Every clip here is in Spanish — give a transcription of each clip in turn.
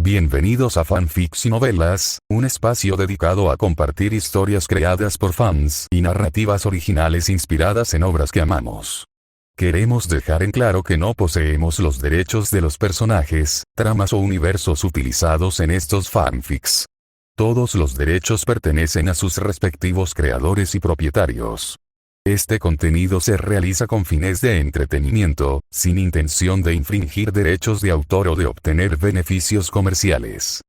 Bienvenidos a Fanfics y Novelas, un espacio dedicado a compartir historias creadas por fans y narrativas originales inspiradas en obras que amamos. Queremos dejar en claro que no poseemos los derechos de los personajes, tramas o universos utilizados en estos fanfics. Todos los derechos pertenecen a sus respectivos creadores y propietarios. Este contenido se realiza con fines de entretenimiento, sin intención de infringir derechos de autor o de obtener beneficios comerciales.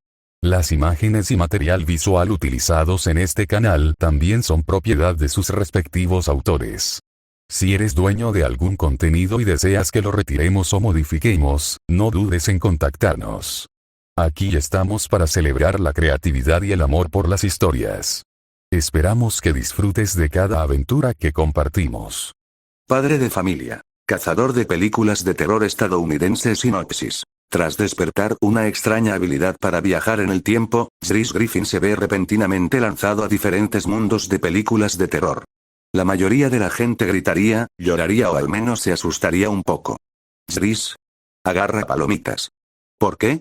Las imágenes y material visual utilizados en este canal también son propiedad de sus respectivos autores. Si eres dueño de algún contenido y deseas que lo retiremos o modifiquemos, no dudes en contactarnos. Aquí estamos para celebrar la creatividad y el amor por las historias. Esperamos que disfrutes de cada aventura que compartimos. Padre de familia. Cazador de películas de terror estadounidense. Sinopsis. Tras despertar una extraña habilidad para viajar en el tiempo, Chris Griffin se ve repentinamente lanzado a diferentes mundos de películas de terror. La mayoría de la gente gritaría, lloraría o al menos se asustaría un poco. Chris agarra palomitas. ¿Por qué?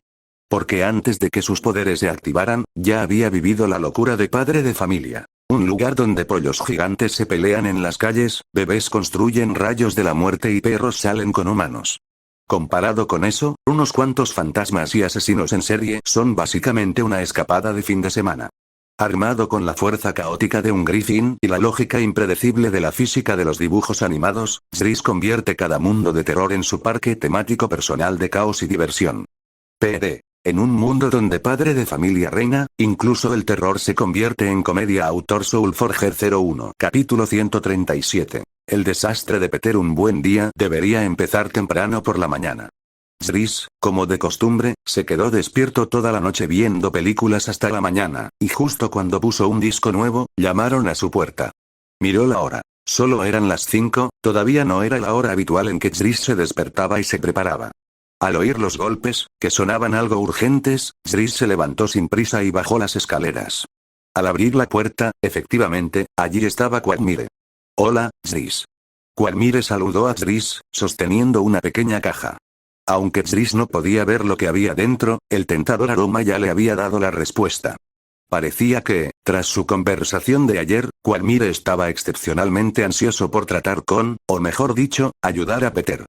Porque antes de que sus poderes se activaran, ya había vivido la locura de Padre de familia. Un lugar donde pollos gigantes se pelean en las calles, bebés construyen rayos de la muerte y perros salen con humanos. Comparado con eso, unos cuantos fantasmas y asesinos en serie son básicamente una escapada de fin de semana. Armado con la fuerza caótica de un Griffin y la lógica impredecible de la física de los dibujos animados, Chris convierte cada mundo de terror en su parque temático personal de caos y diversión. PD. En un mundo donde Padre de familia reina, incluso el terror se convierte en comedia. Autor Soulforger 01. Capítulo 137. El desastre de Peter. Un buen día debería empezar temprano por la mañana. Chris, como de costumbre, se quedó despierto toda la noche viendo películas hasta la mañana, y justo cuando puso un disco nuevo, llamaron a su puerta. Miró la hora. Solo eran las 5, todavía no era la hora habitual en que Chris se despertaba y se preparaba. Al oír los golpes, que sonaban algo urgentes, Chris se levantó sin prisa y bajó las escaleras. Al abrir la puerta, efectivamente, allí estaba Quagmire. Hola, Chris. Quagmire saludó a Chris, sosteniendo una pequeña caja. Aunque Chris no podía ver lo que había dentro, el tentador aroma ya le había dado la respuesta. Parecía que, tras su conversación de ayer, Quagmire estaba excepcionalmente ansioso por tratar con, o mejor dicho, ayudar a Peter.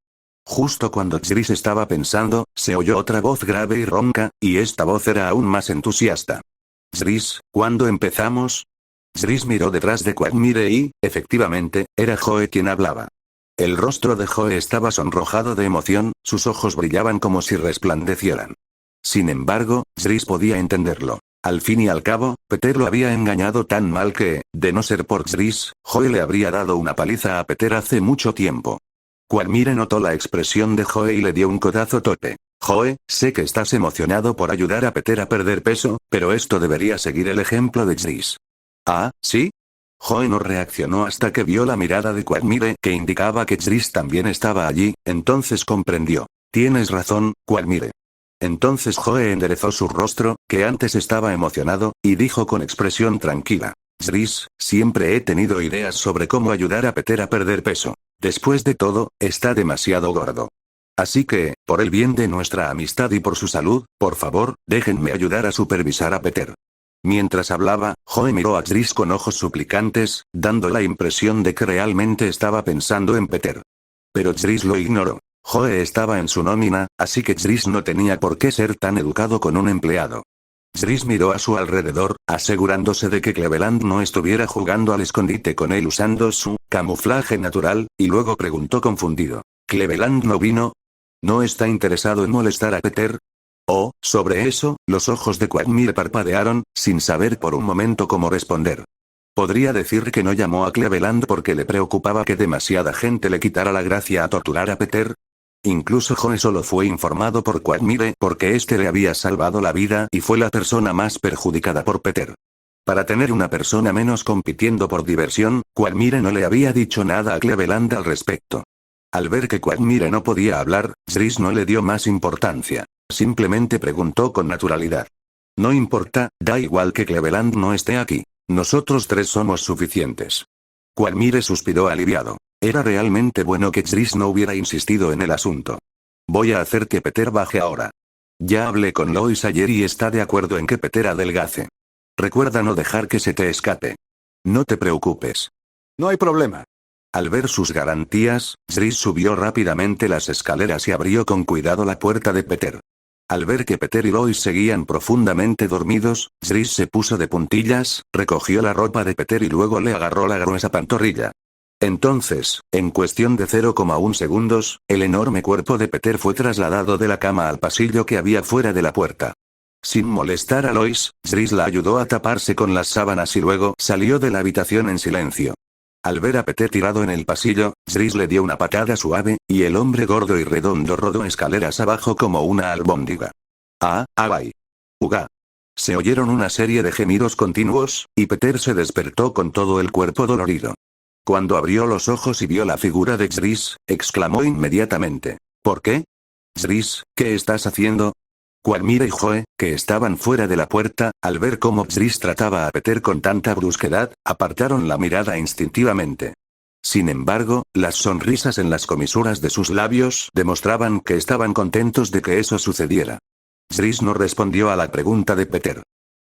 Justo cuando Chris estaba pensando, se oyó otra voz grave y ronca, y esta voz era aún más entusiasta. Chris, ¿cuándo empezamos? Chris miró detrás de Quagmire y, efectivamente, era Joe quien hablaba. El rostro de Joe estaba sonrojado de emoción, sus ojos brillaban como si resplandecieran. Sin embargo, Chris podía entenderlo. Al fin y al cabo, Peter lo había engañado tan mal que, de no ser por Chris, Joe le habría dado una paliza a Peter hace mucho tiempo. Quagmire notó la expresión de Joe y le dio un codazo tope. Joe, sé que estás emocionado por ayudar a Peter a perder peso, pero esto debería seguir el ejemplo de Chris. ¿Ah, sí? Joe no reaccionó hasta que vio la mirada de Quagmire que indicaba que Chris también estaba allí, entonces comprendió. Tienes razón, Quagmire. Entonces Joe enderezó su rostro, que antes estaba emocionado, y dijo con expresión tranquila. Chris, siempre he tenido ideas sobre cómo ayudar a Peter a perder peso. Después de todo, está demasiado gordo. Así que, por el bien de nuestra amistad y por su salud, por favor, déjenme ayudar a supervisar a Peter. Mientras hablaba, Joe miró a Chris con ojos suplicantes, dando la impresión de que realmente estaba pensando en Peter. Pero Chris lo ignoró. Joe estaba en su nómina, así que Chris no tenía por qué ser tan educado con un empleado. Chris miró a su alrededor, asegurándose de que Cleveland no estuviera jugando al escondite con él usando su camuflaje natural, y luego preguntó confundido. ¿Cleveland no vino? ¿No está interesado en molestar a Peter? Oh, sobre eso, los ojos de Quagmire parpadearon, sin saber por un momento cómo responder. ¿Podría decir que no llamó a Cleveland porque le preocupaba que demasiada gente le quitara la gracia a torturar a Peter? Incluso Joe solo fue informado por Quagmire porque éste le había salvado la vida y fue la persona más perjudicada por Peter. Para tener una persona menos compitiendo por diversión, Quagmire no le había dicho nada a Cleveland al respecto. Al ver que Quagmire no podía hablar, Chris no le dio más importancia. Simplemente preguntó con naturalidad. No importa, da igual que Cleveland no esté aquí. Nosotros tres somos suficientes. Quagmire suspiró aliviado. Era realmente bueno que Chris no hubiera insistido en el asunto. Voy a hacer que Peter baje ahora. Ya hablé con Lois ayer y está de acuerdo en que Peter adelgace. Recuerda no dejar que se te escape. No te preocupes. No hay problema. Al ver sus garantías, Zris subió rápidamente las escaleras y abrió con cuidado la puerta de Peter. Al ver que Peter y Lois seguían profundamente dormidos, Zris se puso de puntillas, recogió la ropa de Peter y luego le agarró la gruesa pantorrilla. Entonces, en cuestión de 0,1 segundos, el enorme cuerpo de Peter fue trasladado de la cama al pasillo que había fuera de la puerta. Sin molestar a Lois, Zris la ayudó a taparse con las sábanas y luego salió de la habitación en silencio. Al ver a Peter tirado en el pasillo, Zris le dio una patada suave, y el hombre gordo y redondo rodó escaleras abajo como una albóndiga. ¡Ah, ay! ¡Uga! Se oyeron una serie de gemidos continuos, y Peter se despertó con todo el cuerpo dolorido. Cuando abrió los ojos y vio la figura de Zris, exclamó inmediatamente. ¿Por qué? Zris, ¿qué estás haciendo? Quagmire y Joe, que estaban fuera de la puerta, al ver cómo Zris trataba a Peter con tanta brusquedad, apartaron la mirada instintivamente. Sin embargo, las sonrisas en las comisuras de sus labios demostraban que estaban contentos de que eso sucediera. Zris no respondió a la pregunta de Peter.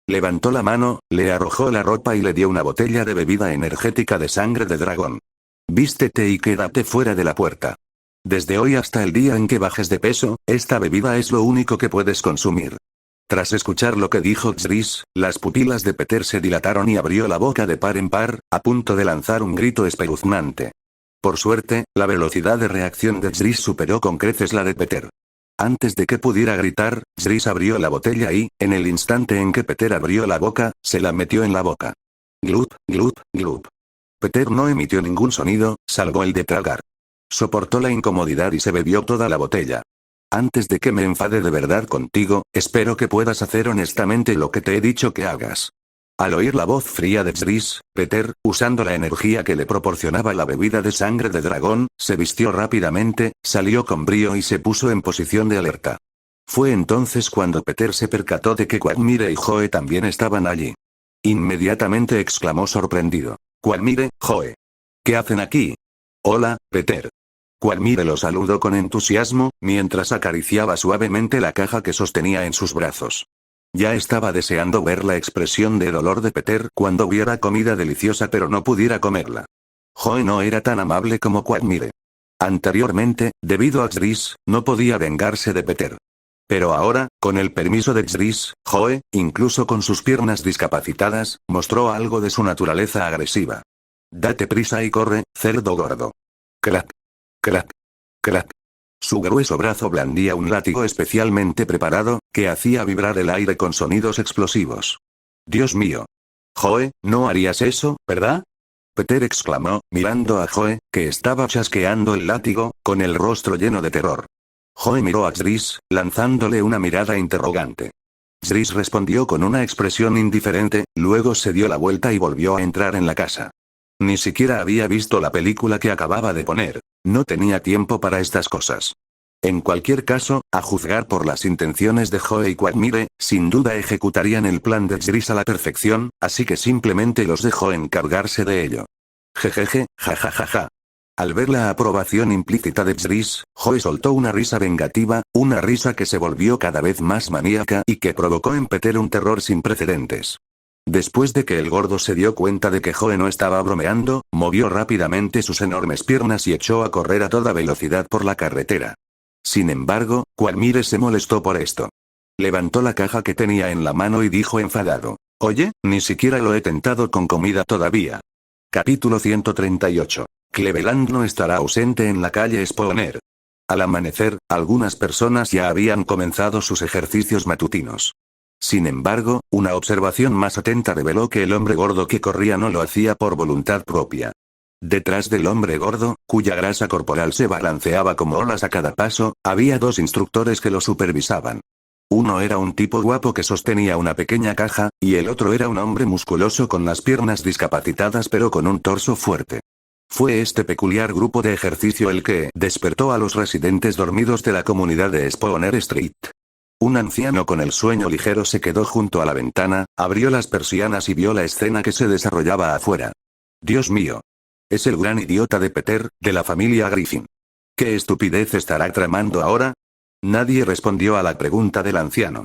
Levantó la mano, le arrojó la ropa y le dio una botella de bebida energética de sangre de dragón. Vístete y quédate fuera de la puerta. Desde hoy hasta el día en que bajes de peso, esta bebida es lo único que puedes consumir. Tras escuchar lo que dijo Zris, las pupilas de Peter se dilataron y abrió la boca de par en par, a punto de lanzar un grito espeluznante. Por suerte, la velocidad de reacción de Zris superó con creces la de Peter. Antes de que pudiera gritar, Zris abrió la botella y, en el instante en que Peter abrió la boca, se la metió en la boca. Glup, glup, glup. Peter no emitió ningún sonido, salvo el de tragar. Soportó la incomodidad y se bebió toda la botella. Antes de que me enfade de verdad contigo, espero que puedas hacer honestamente lo que te he dicho que hagas. Al oír la voz fría de Zris, Peter, usando la energía que le proporcionaba la bebida de sangre de dragón, se vistió rápidamente, salió con brío y se puso en posición de alerta. Fue entonces cuando Peter se percató de que Quagmire y Joe también estaban allí. Inmediatamente exclamó sorprendido. Quagmire, Joe. ¿Qué hacen aquí? Hola, Peter. Quagmire lo saludó con entusiasmo, mientras acariciaba suavemente la caja que sostenía en sus brazos. Ya estaba deseando ver la expresión de dolor de Peter cuando viera comida deliciosa pero no pudiera comerla. Joe no era tan amable como Quagmire. Anteriormente, debido a Zris, no podía vengarse de Peter. Pero ahora, con el permiso de Zris, Joe, incluso con sus piernas discapacitadas, mostró algo de su naturaleza agresiva. Date prisa y corre, cerdo gordo. Clac. Clac. Clac. Su grueso brazo blandía un látigo especialmente preparado, que hacía vibrar el aire con sonidos explosivos. Dios mío. Joe, no harías eso, ¿verdad? Peter exclamó, mirando a Joe, que estaba chasqueando el látigo, con el rostro lleno de terror. Joe miró a Zris, lanzándole una mirada interrogante. Zris respondió con una expresión indiferente, luego se dio la vuelta y volvió a entrar en la casa. Ni siquiera había visto la película que acababa de poner. No tenía tiempo para estas cosas. En cualquier caso, a juzgar por las intenciones de Joe y Quagmire, sin duda ejecutarían el plan de Zris a la perfección, así que simplemente los dejó encargarse de ello. Jejeje, jajajaja. Al ver la aprobación implícita de Zris, Joe soltó una risa vengativa, una risa que se volvió cada vez más maníaca y que provocó en Peter un terror sin precedentes. Después de que el gordo se dio cuenta de que Joe no estaba bromeando, movió rápidamente sus enormes piernas y echó a correr a toda velocidad por la carretera. Sin embargo, Quagmire se molestó por esto. Levantó la caja que tenía en la mano y dijo enfadado. Oye, ni siquiera lo he tentado con comida todavía. Capítulo 138. Cleveland no estará ausente en la calle Spooner. Al amanecer, algunas personas ya habían comenzado sus ejercicios matutinos. Sin embargo, una observación más atenta reveló que el hombre gordo que corría no lo hacía por voluntad propia. Detrás del hombre gordo, cuya grasa corporal se balanceaba como olas a cada paso, había dos instructores que lo supervisaban. Uno era un tipo guapo que sostenía una pequeña caja, y el otro era un hombre musculoso con las piernas discapacitadas pero con un torso fuerte. Fue este peculiar grupo de ejercicio el que despertó a los residentes dormidos de la comunidad de Spooner Street. Un anciano con el sueño ligero se quedó junto a la ventana, abrió las persianas y vio la escena que se desarrollaba afuera. Dios mío. Es el gran idiota de Peter, de la familia Griffin. ¿Qué estupidez estará tramando ahora? Nadie respondió a la pregunta del anciano.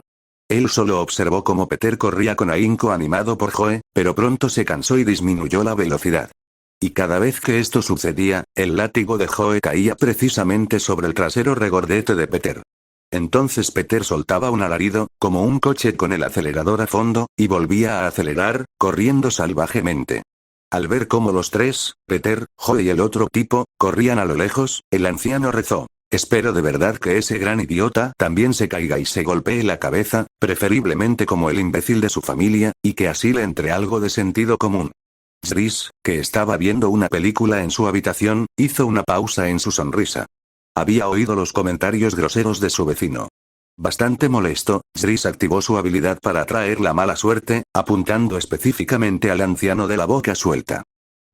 Él solo observó cómo Peter corría con ahínco animado por Joe, pero pronto se cansó y disminuyó la velocidad. Y cada vez que esto sucedía, el látigo de Joe caía precisamente sobre el trasero regordete de Peter. Entonces Peter soltaba un alarido, como un coche con el acelerador a fondo, y volvía a acelerar, corriendo salvajemente. Al ver cómo los tres, Peter, Joe y el otro tipo, corrían a lo lejos, el anciano rezó: espero de verdad que ese gran idiota también se caiga y se golpee la cabeza, preferiblemente como el imbécil de su familia, y que así le entre algo de sentido común. Chris, que estaba viendo una película en su habitación, hizo una pausa en su sonrisa. Había oído los comentarios groseros de su vecino. Bastante molesto, Chris activó su habilidad para atraer la mala suerte, apuntando específicamente al anciano de la boca suelta.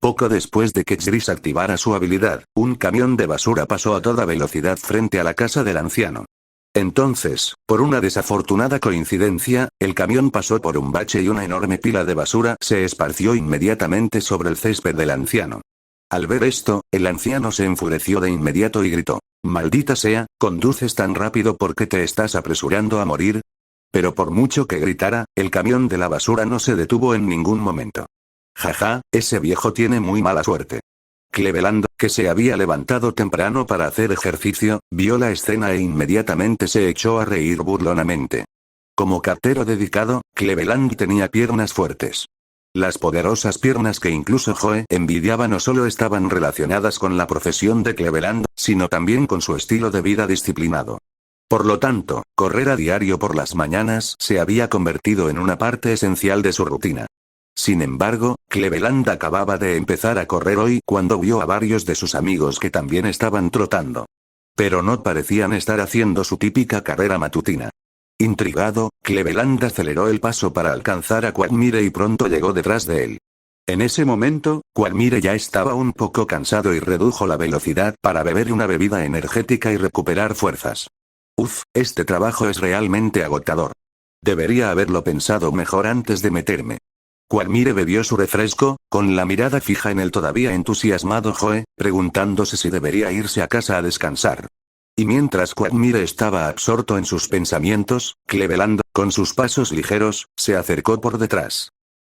Poco después de que Chris activara su habilidad, un camión de basura pasó a toda velocidad frente a la casa del anciano. Entonces, por una desafortunada coincidencia, el camión pasó por un bache y una enorme pila de basura se esparció inmediatamente sobre el césped del anciano. Al ver esto, el anciano se enfureció de inmediato y gritó: «Maldita sea, ¿conduces tan rápido porque te estás apresurando a morir?». Pero por mucho que gritara, el camión de la basura no se detuvo en ningún momento. «Jaja, ese viejo tiene muy mala suerte». Cleveland, que se había levantado temprano para hacer ejercicio, vio la escena e inmediatamente se echó a reír burlonamente. Como cartero dedicado, Cleveland tenía piernas fuertes. Las poderosas piernas que incluso Joe envidiaba no solo estaban relacionadas con la profesión de Cleveland, sino también con su estilo de vida disciplinado. Por lo tanto, correr a diario por las mañanas se había convertido en una parte esencial de su rutina. Sin embargo, Cleveland acababa de empezar a correr hoy cuando vio a varios de sus amigos que también estaban trotando. Pero no parecían estar haciendo su típica carrera matutina. Intrigado, Cleveland aceleró el paso para alcanzar a Quagmire y pronto llegó detrás de él. En ese momento, Quagmire ya estaba un poco cansado y redujo la velocidad para beber una bebida energética y recuperar fuerzas. Este trabajo es realmente agotador. Debería haberlo pensado mejor antes de meterme. Quagmire bebió su refresco, con la mirada fija en el todavía entusiasmado Joe, preguntándose si debería irse a casa a descansar. Y mientras Quagmire estaba absorto en sus pensamientos, Cleveland, con sus pasos ligeros, se acercó por detrás.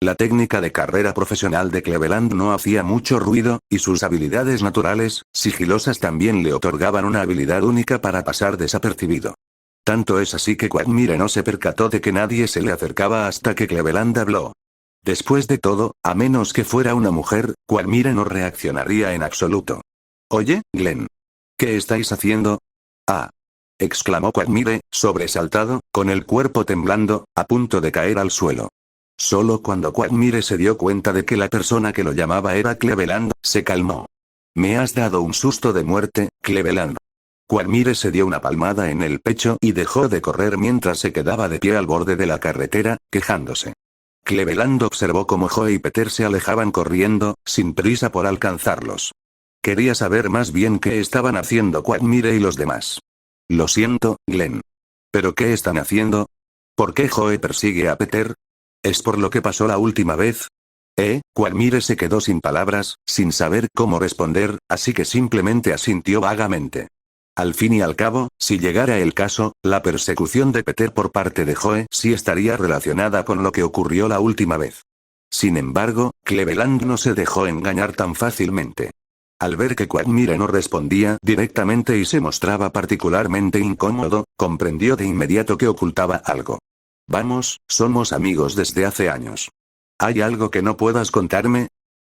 La técnica de carrera profesional de Cleveland no hacía mucho ruido, y sus habilidades naturales, sigilosas también le otorgaban una habilidad única para pasar desapercibido. Tanto es así que Quagmire no se percató de que nadie se le acercaba hasta que Cleveland habló. Después de todo, a menos que fuera una mujer, Quagmire no reaccionaría en absoluto. «Oye, Glenn. ¿Qué estáis haciendo?». «Ah», exclamó Quagmire, sobresaltado, con el cuerpo temblando, a punto de caer al suelo. Solo cuando Quagmire se dio cuenta de que la persona que lo llamaba era Cleveland, se calmó. «Me has dado un susto de muerte, Cleveland». Quagmire se dio una palmada en el pecho y dejó de correr mientras se quedaba de pie al borde de la carretera, quejándose. Cleveland observó cómo Joe y Peter se alejaban corriendo, sin prisa por alcanzarlos. Quería saber más bien qué estaban haciendo Quagmire y los demás. «Lo siento, Glenn. ¿Pero qué están haciendo? ¿Por qué Joe persigue a Peter? ¿Es por lo que pasó la última vez?». Quagmire se quedó sin palabras, sin saber cómo responder, así que simplemente asintió vagamente. Al fin y al cabo, si llegara el caso, la persecución de Peter por parte de Joe sí estaría relacionada con lo que ocurrió la última vez. Sin embargo, Cleveland no se dejó engañar tan fácilmente. Al ver que Quagmire no respondía directamente y se mostraba particularmente incómodo, comprendió de inmediato que ocultaba algo. «Vamos, somos amigos desde hace años. ¿Hay algo que no puedas contarme?».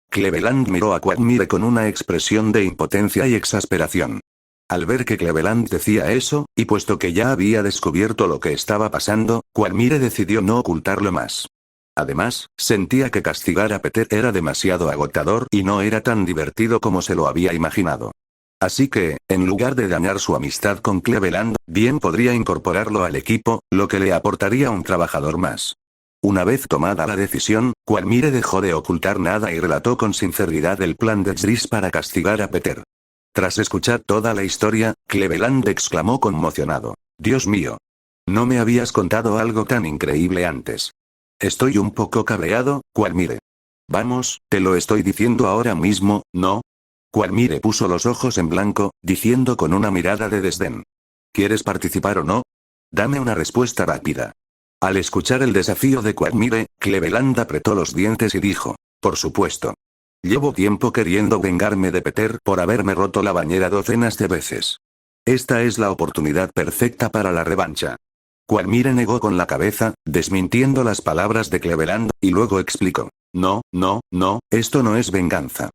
Cleveland miró a Quagmire con una expresión de impotencia y exasperación. Al ver que Cleveland decía eso, y puesto que ya había descubierto lo que estaba pasando, Quagmire decidió no ocultarlo más. Además, sentía que castigar a Peter era demasiado agotador y no era tan divertido como se lo había imaginado. Así que, en lugar de dañar su amistad con Cleveland, bien podría incorporarlo al equipo, lo que le aportaría un trabajador más. Una vez tomada la decisión, Quagmire dejó de ocultar nada y relató con sinceridad el plan de Chris para castigar a Peter. Tras escuchar toda la historia, Cleveland exclamó conmocionado: «Dios mío. No me habías contado algo tan increíble antes. Estoy un poco cabreado, Quagmire. Vamos, te lo estoy diciendo ahora mismo, ¿no?». Quagmire puso los ojos en blanco, diciendo con una mirada de desdén: ¿Quieres participar o no? Dame una respuesta rápida. Al escuchar el desafío de Quagmire, Cleveland apretó los dientes y dijo, por supuesto. Llevo tiempo queriendo vengarme de Peter por haberme roto la bañera docenas de veces. Esta es la oportunidad perfecta para la revancha. Quagmire negó con la cabeza, desmintiendo las palabras de Cleveland, y luego explicó. No, esto no es venganza.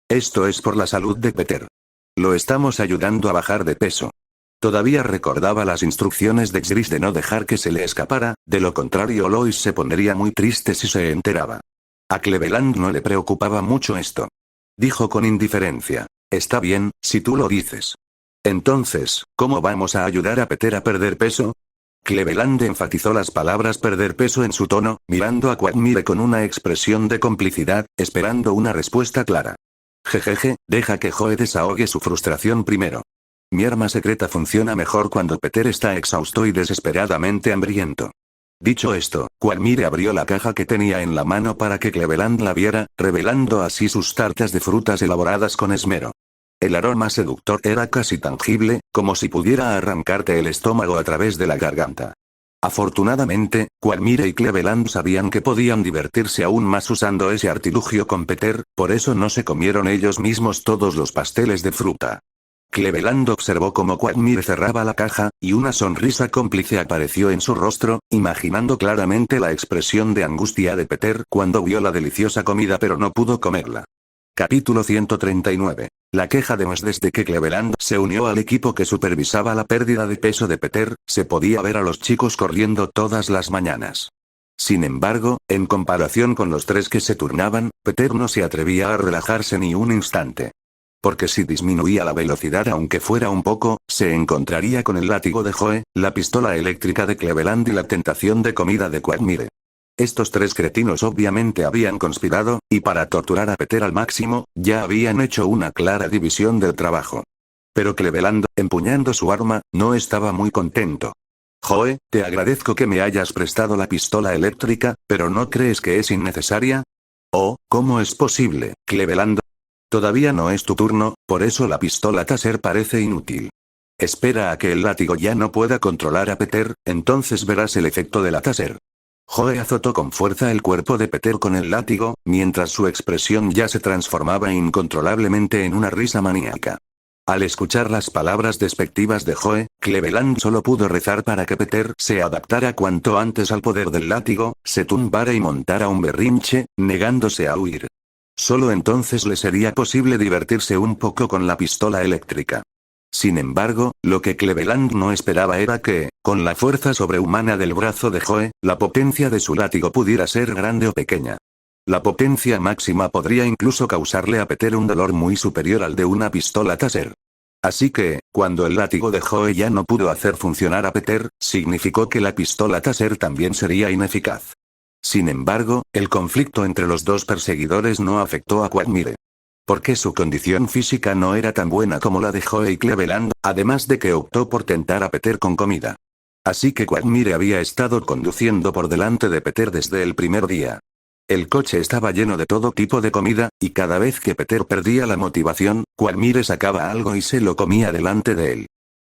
Esto es por la salud de Peter. Lo estamos ayudando a bajar de peso. Todavía recordaba las instrucciones de Chris de no dejar que se le escapara, de lo contrario Lois se pondría muy triste si se enteraba. A Cleveland no le preocupaba mucho esto. Dijo con indiferencia. Está bien, si tú lo dices. Entonces, ¿cómo vamos a ayudar a Peter a perder peso? Cleveland enfatizó las palabras perder peso en su tono, mirando a Quagmire con una expresión de complicidad, esperando una respuesta clara. Jejeje, deja que Joe desahogue su frustración primero. Mi arma secreta funciona mejor cuando Peter está exhausto y desesperadamente hambriento. Dicho esto, Quagmire abrió la caja que tenía en la mano para que Cleveland la viera, revelando así sus tartas de frutas elaboradas con esmero. El aroma seductor era casi tangible, como si pudiera arrancarte el estómago a través de la garganta. Afortunadamente, Quagmire y Cleveland sabían que podían divertirse aún más usando ese artilugio con Peter, por eso no se comieron ellos mismos todos los pasteles de fruta. Cleveland observó cómo Quagmire cerraba la caja, y una sonrisa cómplice apareció en su rostro, imaginando claramente la expresión de angustia de Peter cuando vio la deliciosa comida pero no pudo comerla. Capítulo 139. La queja de Moss. Desde que Cleveland se unió al equipo que supervisaba la pérdida de peso de Peter, se podía ver a los chicos corriendo todas las mañanas. Sin embargo, en comparación con los tres que se turnaban, Peter no se atrevía a relajarse ni un instante. Porque si disminuía la velocidad aunque fuera un poco, se encontraría con el látigo de Joe, la pistola eléctrica de Cleveland y la tentación de comida de Quagmire. Estos tres cretinos obviamente habían conspirado, y para torturar a Peter al máximo, ya habían hecho una clara división del trabajo. Pero Cleveland, empuñando su arma, no estaba muy contento. Joe, te agradezco que me hayas prestado la pistola eléctrica, pero ¿no crees que es innecesaria? Oh, ¿cómo es posible, Cleveland? Todavía no es tu turno, por eso la pistola taser parece inútil. Espera a que el látigo ya no pueda controlar a Peter, entonces verás el efecto de la taser. Joe azotó con fuerza el cuerpo de Peter con el látigo, mientras su expresión ya se transformaba incontrolablemente en una risa maníaca. Al escuchar las palabras despectivas de Joe, Cleveland solo pudo rezar para que Peter se adaptara cuanto antes al poder del látigo, se tumbara y montara un berrinche, negándose a huir. Solo entonces le sería posible divertirse un poco con la pistola eléctrica. Sin embargo, lo que Cleveland no esperaba era que, con la fuerza sobrehumana del brazo de Joe, la potencia de su látigo pudiera ser grande o pequeña. La potencia máxima podría incluso causarle a Peter un dolor muy superior al de una pistola taser. Así que, cuando el látigo de Joe ya no pudo hacer funcionar a Peter, significó que la pistola taser también sería ineficaz. Sin embargo, el conflicto entre los dos perseguidores no afectó a Quagmire. Porque su condición física no era tan buena como la de Joe y Cleveland, además de que optó por tentar a Peter con comida. Así que Quagmire había estado conduciendo por delante de Peter desde el primer día. El coche estaba lleno de todo tipo de comida, y cada vez que Peter perdía la motivación, Quagmire sacaba algo y se lo comía delante de él.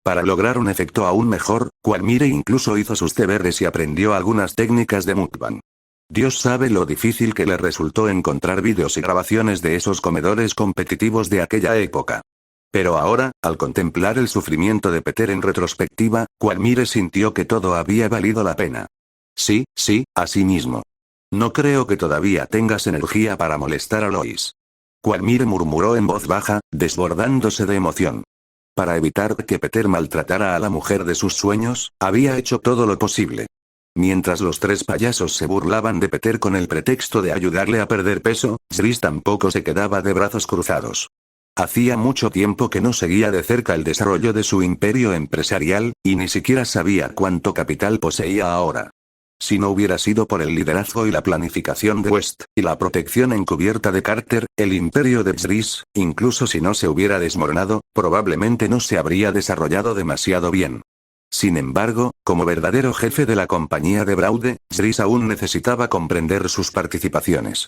Para lograr un efecto aún mejor, Quagmire incluso hizo sus deberes y aprendió algunas técnicas de mukbang. Dios sabe lo difícil que le resultó encontrar vídeos y grabaciones de esos comedores competitivos de aquella época. Pero ahora, al contemplar el sufrimiento de Peter en retrospectiva, Quagmire sintió que todo había valido la pena. Sí, así mismo. No creo que todavía tengas energía para molestar a Lois. Quagmire murmuró en voz baja, desbordándose de emoción. Para evitar que Peter maltratara a la mujer de sus sueños, había hecho todo lo posible. Mientras los tres payasos se burlaban de Peter con el pretexto de ayudarle a perder peso, Chris tampoco se quedaba de brazos cruzados. Hacía mucho tiempo que no seguía de cerca el desarrollo de su imperio empresarial, y ni siquiera sabía cuánto capital poseía ahora. Si no hubiera sido por el liderazgo y la planificación de West, y la protección encubierta de Carter, el imperio de Chris, incluso si no se hubiera desmoronado, probablemente no se habría desarrollado demasiado bien. Sin embargo, como verdadero jefe de la compañía de Braude, Chris aún necesitaba comprender sus participaciones.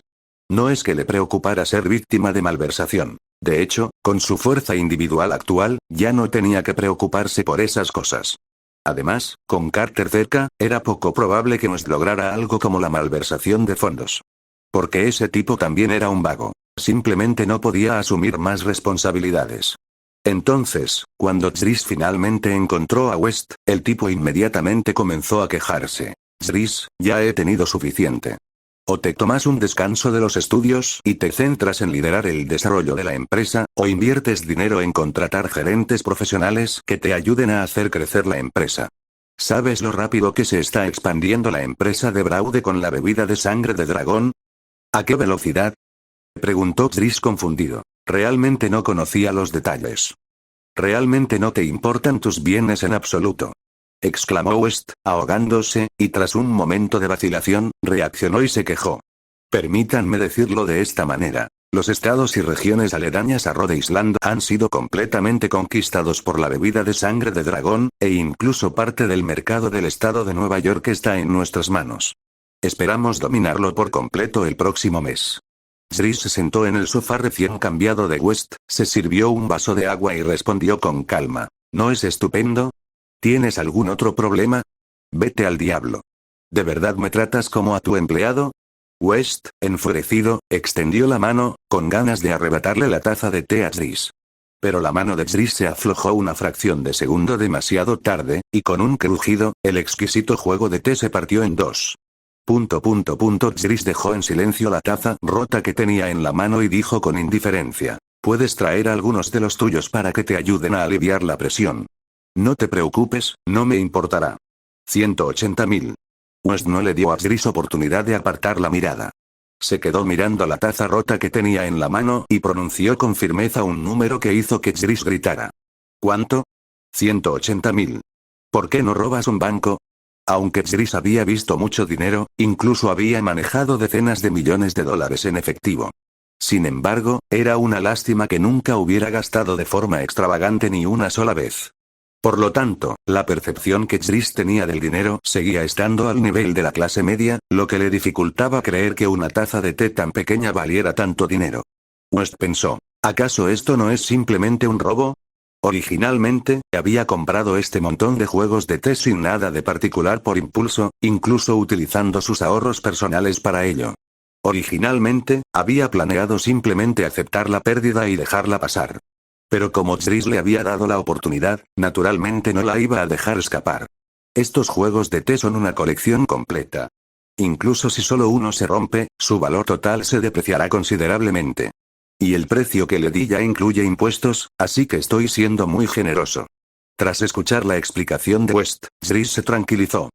No es que le preocupara ser víctima de malversación. De hecho, con su fuerza individual actual, ya no tenía que preocuparse por esas cosas. Además, con Carter cerca, era poco probable que West lograra algo como la malversación de fondos. Porque ese tipo también era un vago. Simplemente no podía asumir más responsabilidades. Entonces, cuando Driss finalmente encontró a West, el tipo inmediatamente comenzó a quejarse. Driss, ya he tenido suficiente. O te tomas un descanso de los estudios y te centras en liderar el desarrollo de la empresa, o inviertes dinero en contratar gerentes profesionales que te ayuden a hacer crecer la empresa. ¿Sabes lo rápido que se está expandiendo la empresa de Braude con la bebida de sangre de dragón? ¿A qué velocidad? Preguntó Driss confundido. Realmente no conocía los detalles. Realmente no te importan tus bienes en absoluto. Exclamó West, ahogándose, y tras un momento de vacilación, reaccionó y se quejó. Permítanme decirlo de esta manera. Los estados y regiones aledañas a Rhode Island han sido completamente conquistados por la bebida de sangre de dragón, e incluso parte del mercado del estado de Nueva York está en nuestras manos. Esperamos dominarlo por completo el próximo mes. Driss se sentó en el sofá recién cambiado de West, se sirvió un vaso de agua y respondió con calma. ¿No es estupendo? ¿Tienes algún otro problema? Vete al diablo. ¿De verdad me tratas como a tu empleado? West, enfurecido, extendió la mano, con ganas de arrebatarle la taza de té a Driss. Pero la mano de Driss se aflojó una fracción de segundo demasiado tarde, y con un crujido, el exquisito juego de té se partió en dos. Driss dejó en silencio la taza rota que tenía en la mano y dijo con indiferencia. Puedes traer a algunos de los tuyos para que te ayuden a aliviar la presión. No te preocupes, no me importará. 180.000. West no le dio a Driss oportunidad de apartar la mirada. Se quedó mirando la taza rota que tenía en la mano y pronunció con firmeza un número que hizo que Driss gritara. ¿Cuánto? 180.000. ¿Por qué no robas un banco? Aunque Driss había visto mucho dinero, incluso había manejado decenas de millones de dólares en efectivo. Sin embargo, era una lástima que nunca hubiera gastado de forma extravagante ni una sola vez. Por lo tanto, la percepción que Driss tenía del dinero seguía estando al nivel de la clase media, lo que le dificultaba creer que una taza de té tan pequeña valiera tanto dinero. West pensó, ¿acaso esto no es simplemente un robo? Originalmente, había comprado este montón de juegos de té sin nada de particular por impulso, incluso utilizando sus ahorros personales para ello. Originalmente, había planeado simplemente aceptar la pérdida y dejarla pasar. Pero como Driss le había dado la oportunidad, naturalmente no la iba a dejar escapar. Estos juegos de té son una colección completa. Incluso si solo uno se rompe, su valor total se depreciará considerablemente. Y el precio que le di ya incluye impuestos, así que estoy siendo muy generoso. Tras escuchar la explicación de West, Driss se tranquilizó.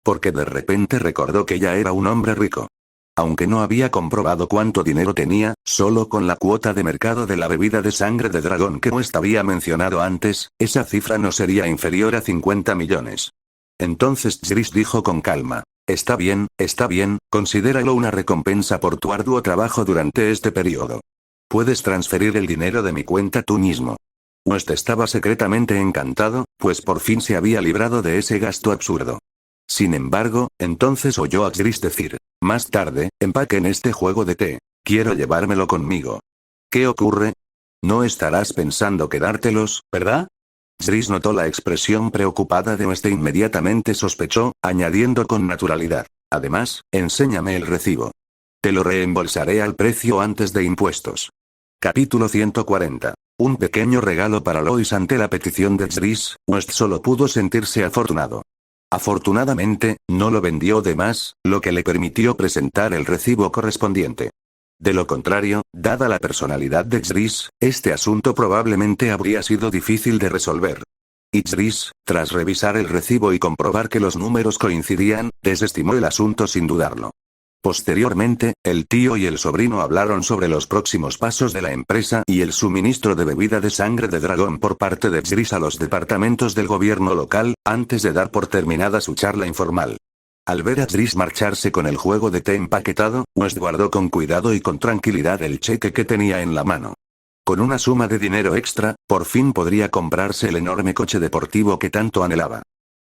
Porque de repente recordó que ya era un hombre rico. Aunque no había comprobado cuánto dinero tenía, solo con la cuota de mercado de la bebida de sangre de dragón que West había mencionado antes, esa cifra no sería inferior a 50 millones. Entonces Driss dijo con calma. Está bien, considéralo una recompensa por tu arduo trabajo durante este periodo. Puedes transferir el dinero de mi cuenta tú mismo. West estaba secretamente encantado, pues por fin se había librado de ese gasto absurdo. Sin embargo, entonces oyó a Driss decir, más tarde, empaquen este juego de té. Quiero llevármelo conmigo. ¿Qué ocurre? No estarás pensando quedártelos, ¿verdad? Driss notó la expresión preocupada de West e inmediatamente sospechó, añadiendo con naturalidad. Además, enséñame el recibo. Te lo reembolsaré al precio antes de impuestos. Capítulo 140. Un pequeño regalo para Lois ante la petición de Driss, West solo pudo sentirse afortunado. Afortunadamente, no lo vendió de más, lo que le permitió presentar el recibo correspondiente. De lo contrario, dada la personalidad de Driss, este asunto probablemente habría sido difícil de resolver. Y Driss, tras revisar el recibo y comprobar que los números coincidían, desestimó el asunto sin dudarlo. Posteriormente, el tío y el sobrino hablaron sobre los próximos pasos de la empresa y el suministro de bebida de sangre de dragón por parte de Driss a los departamentos del gobierno local, antes de dar por terminada su charla informal. Al ver a Driss marcharse con el juego de té empaquetado, West guardó con cuidado y con tranquilidad el cheque que tenía en la mano. Con una suma de dinero extra, por fin podría comprarse el enorme coche deportivo que tanto anhelaba.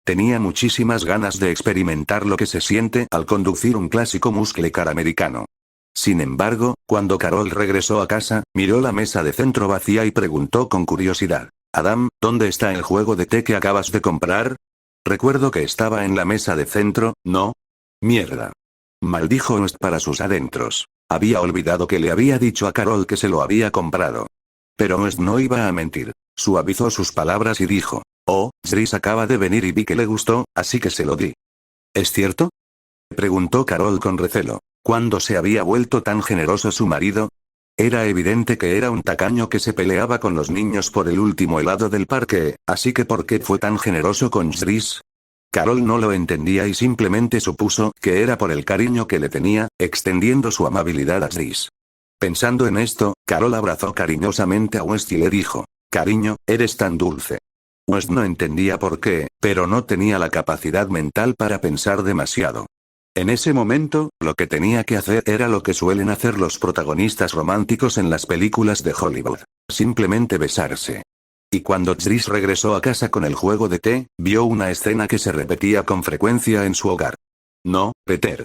Tenía muchísimas ganas de experimentar lo que se siente al conducir un clásico muscle car americano. Sin embargo, cuando Carol regresó a casa, miró la mesa de centro vacía y preguntó con curiosidad. Adam, ¿dónde está el juego de té que acabas de comprar? Recuerdo que estaba en la mesa de centro, ¿no? Mierda. Maldijo West para sus adentros. Había olvidado que le había dicho a Carol que se lo había comprado. Pero West no iba a mentir. Suavizó sus palabras y dijo. Oh, Zris acaba de venir y vi que le gustó, así que se lo di. ¿Es cierto? Preguntó Carol con recelo. ¿Cuándo se había vuelto tan generoso su marido? Era evidente que era un tacaño que se peleaba con los niños por el último helado del parque, así que ¿por qué fue tan generoso con Zris? Carol no lo entendía y simplemente supuso que era por el cariño que le tenía, extendiendo su amabilidad a Zris. Pensando en esto, Carol abrazó cariñosamente a West y le dijo, cariño, eres tan dulce. West no entendía por qué, pero no tenía la capacidad mental para pensar demasiado. En ese momento, lo que tenía que hacer era lo que suelen hacer los protagonistas románticos en las películas de Hollywood. Simplemente besarse. Y cuando Zris regresó a casa con el juego de té, vio una escena que se repetía con frecuencia en su hogar. No, Peter.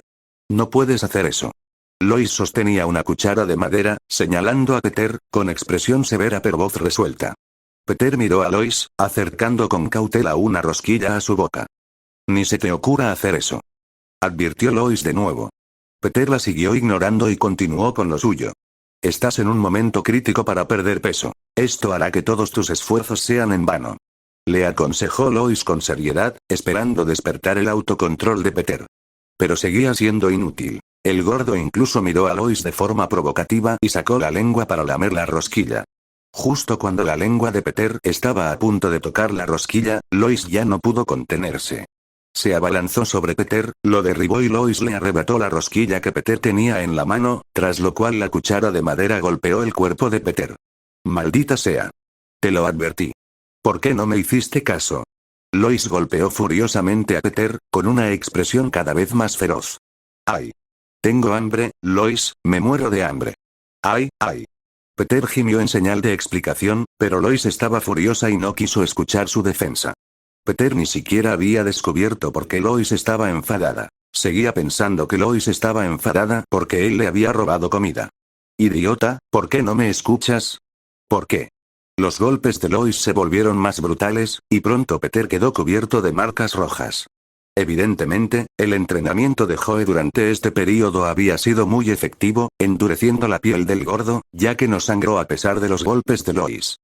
No puedes hacer eso. Lois sostenía una cuchara de madera, señalando a Peter, con expresión severa pero voz resuelta. Peter miró a Lois, acercando con cautela una rosquilla a su boca. Ni se te ocurra hacer eso. Advirtió Lois de nuevo. Peter la siguió ignorando y continuó con lo suyo. Estás en un momento crítico para perder peso. Esto hará que todos tus esfuerzos sean en vano. Le aconsejó Lois con seriedad, esperando despertar el autocontrol de Peter. Pero seguía siendo inútil. El gordo incluso miró a Lois de forma provocativa y sacó la lengua para lamer la rosquilla. Justo cuando la lengua de Peter estaba a punto de tocar la rosquilla, Lois ya no pudo contenerse. Se abalanzó sobre Peter, lo derribó y Lois le arrebató la rosquilla que Peter tenía en la mano, tras lo cual la cuchara de madera golpeó el cuerpo de Peter. Maldita sea. Te lo advertí. ¿Por qué no me hiciste caso? Lois golpeó furiosamente a Peter, con una expresión cada vez más feroz. ¡Ay! Tengo hambre, Lois, me muero de hambre. ¡Ay, ay! Peter gimió en señal de explicación, pero Lois estaba furiosa y no quiso escuchar su defensa. Peter ni siquiera había descubierto por qué Lois estaba enfadada. Seguía pensando que Lois estaba enfadada porque él le había robado comida. Idiota, ¿por qué no me escuchas? ¿Por qué? Los golpes de Lois se volvieron más brutales, y pronto Peter quedó cubierto de marcas rojas. Evidentemente, el entrenamiento de Joe durante este período había sido muy efectivo, endureciendo la piel del gordo, ya que no sangró a pesar de los golpes de Lois.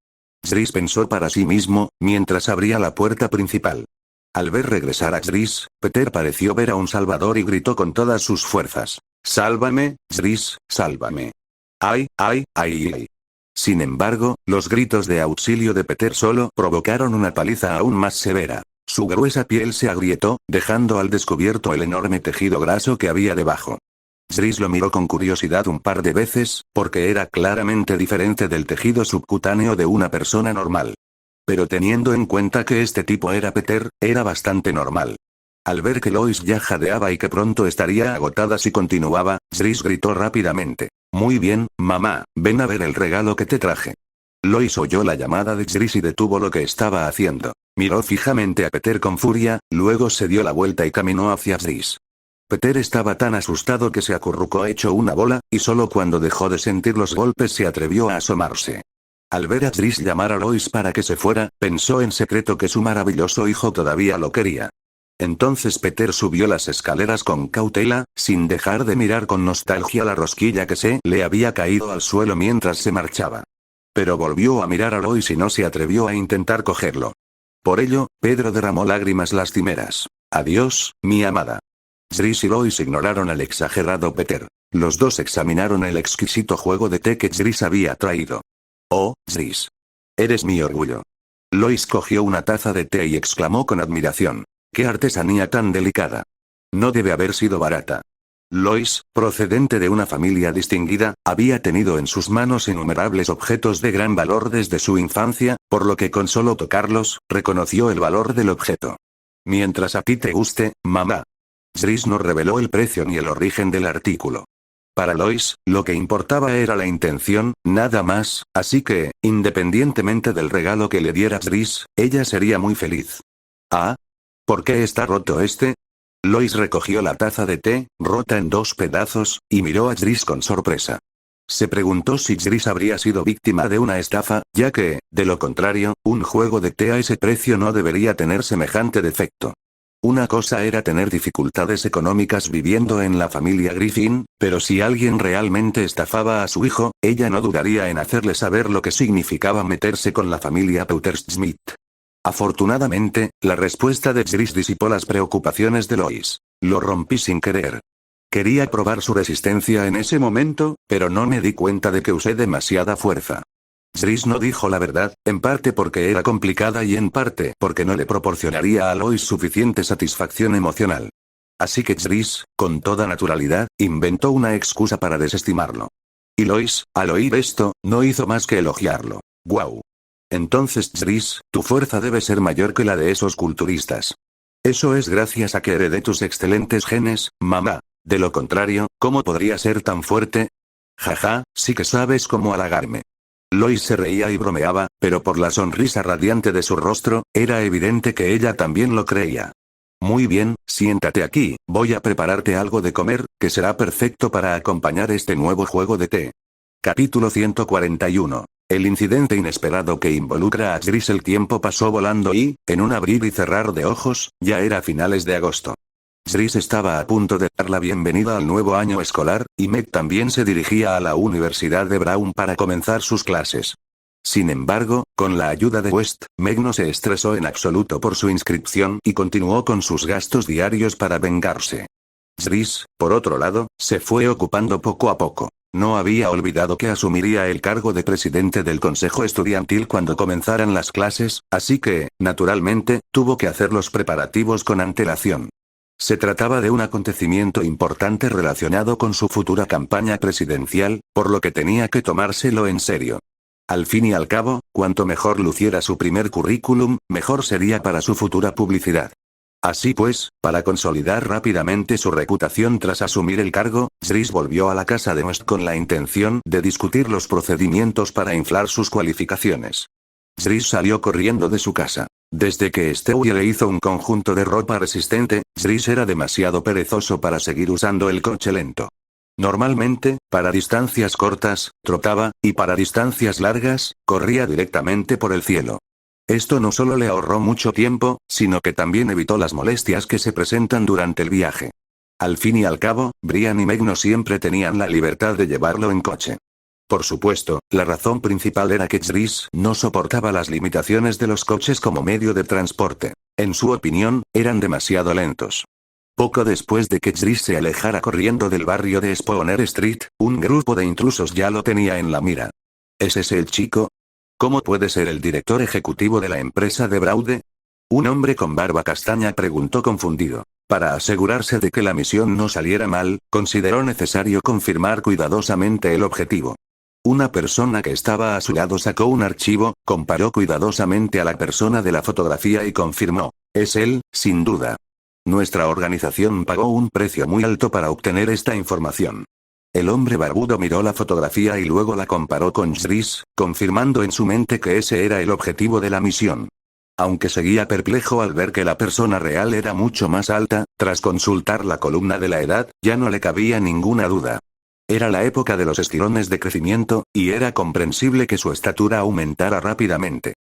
Zris pensó para sí mismo, mientras abría la puerta principal. Al ver regresar a Zris, Peter pareció ver a un salvador y gritó con todas sus fuerzas. ¡Sálvame, Zris, sálvame! ¡Ay, ay, ay, ay! Sin embargo, los gritos de auxilio de Peter solo provocaron una paliza aún más severa. Su gruesa piel se agrietó, dejando al descubierto el enorme tejido graso que había debajo. Zris lo miró con curiosidad un par de veces, porque era claramente diferente del tejido subcutáneo de una persona normal. Pero teniendo en cuenta que este tipo era Peter, era bastante normal. Al ver que Lois ya jadeaba y que pronto estaría agotada si continuaba, Zris gritó rápidamente. Muy bien, mamá, ven a ver el regalo que te traje. Lois oyó la llamada de Zris y detuvo lo que estaba haciendo. Miró fijamente a Peter con furia, luego se dio la vuelta y caminó hacia Zris. Peter estaba tan asustado que se acurrucó hecho una bola, y solo cuando dejó de sentir los golpes se atrevió a asomarse. Al ver a Zris llamar a Lois para que se fuera, pensó en secreto que su maravilloso hijo todavía lo quería. Entonces Peter subió las escaleras con cautela, sin dejar de mirar con nostalgia la rosquilla que se le había caído al suelo mientras se marchaba. Pero volvió a mirar a Lois y no se atrevió a intentar cogerlo. Por ello, Pedro derramó lágrimas lastimeras. Adiós, mi amada. Zris y Lois ignoraron al exagerado Peter. Los dos examinaron el exquisito juego de té que Zris había traído. Oh, Zris. Eres mi orgullo. Lois cogió una taza de té y exclamó con admiración. ¡Qué artesanía tan delicada! No debe haber sido barata. Lois, procedente de una familia distinguida, había tenido en sus manos innumerables objetos de gran valor desde su infancia, por lo que con solo tocarlos, reconoció el valor del objeto. Mientras a ti te guste, mamá. Zris no reveló el precio ni el origen del artículo. Para Lois, lo que importaba era la intención, nada más, así que, independientemente del regalo que le diera Zris, ella sería muy feliz. ¿Ah? ¿Por qué está roto este? Lois recogió la taza de té, rota en dos pedazos, y miró a Jris con sorpresa. Se preguntó si Jris habría sido víctima de una estafa, ya que, de lo contrario, un juego de té a ese precio no debería tener semejante defecto. Una cosa era tener dificultades económicas viviendo en la familia Griffin, pero si alguien realmente estafaba a su hijo, ella no dudaría en hacerle saber lo que significaba meterse con la familia Powter-Smith. Afortunadamente, la respuesta de Jris disipó las preocupaciones de Lois. Lo rompí sin querer. Quería probar su resistencia en ese momento, pero no me di cuenta de que usé demasiada fuerza. Jris no dijo la verdad, en parte porque era complicada y en parte porque no le proporcionaría a Lois suficiente satisfacción emocional. Así que Jris, con toda naturalidad, inventó una excusa para desestimarlo. Y Lois, al oír esto, no hizo más que elogiarlo. ¡Guau! Entonces Jris, tu fuerza debe ser mayor que la de esos culturistas. Eso es gracias a que heredé tus excelentes genes, mamá. De lo contrario, ¿cómo podría ser tan fuerte? Jaja, sí que sabes cómo halagarme. Lois se reía y bromeaba, pero por la sonrisa radiante de su rostro, era evidente que ella también lo creía. Muy bien, siéntate aquí, voy a prepararte algo de comer, que será perfecto para acompañar este nuevo juego de té. Capítulo 141. El incidente inesperado que involucra a Jris. El tiempo pasó volando y, en un abrir y cerrar de ojos, ya era finales de agosto. Jris estaba a punto de dar la bienvenida al nuevo año escolar, y Meg también se dirigía a la Universidad de Brown para comenzar sus clases. Sin embargo, con la ayuda de West, Meg no se estresó en absoluto por su inscripción y continuó con sus gastos diarios para vengarse. Jris, por otro lado, se fue ocupando poco a poco. No había olvidado que asumiría el cargo de presidente del consejo estudiantil cuando comenzaran las clases, así que, naturalmente, tuvo que hacer los preparativos con antelación. Se trataba de un acontecimiento importante relacionado con su futura campaña presidencial, por lo que tenía que tomárselo en serio. Al fin y al cabo, cuanto mejor luciera su primer currículum, mejor sería para su futura publicidad. Así pues, para consolidar rápidamente su reputación tras asumir el cargo, Jris volvió a la casa de West con la intención de discutir los procedimientos para inflar sus cualificaciones. Jris salió corriendo de su casa. Desde que Stewie le hizo un conjunto de ropa resistente, Jris era demasiado perezoso para seguir usando el coche lento. Normalmente, para distancias cortas, trotaba, y para distancias largas, corría directamente por el cielo. Esto no solo le ahorró mucho tiempo, sino que también evitó las molestias que se presentan durante el viaje. Al fin y al cabo, Brian y Meg no siempre tenían la libertad de llevarlo en coche. Por supuesto, la razón principal era que Jris no soportaba las limitaciones de los coches como medio de transporte. En su opinión, eran demasiado lentos. Poco después de que Jris se alejara corriendo del barrio de Spooner Street, un grupo de intrusos ya lo tenía en la mira. ¿Es ese el chico? ¿Cómo puede ser el director ejecutivo de la empresa de Braude? Un hombre con barba castaña preguntó confundido. Para asegurarse de que la misión no saliera mal, consideró necesario confirmar cuidadosamente el objetivo. Una persona que estaba a su lado sacó un archivo, comparó cuidadosamente a la persona de la fotografía y confirmó. Es él, sin duda. Nuestra organización pagó un precio muy alto para obtener esta información. El hombre barbudo miró la fotografía y luego la comparó con Jris, confirmando en su mente que ese era el objetivo de la misión. Aunque seguía perplejo al ver que la persona real era mucho más alta, tras consultar la columna de la edad, ya no le cabía ninguna duda. Era la época de los estirones de crecimiento, y era comprensible que su estatura aumentara rápidamente.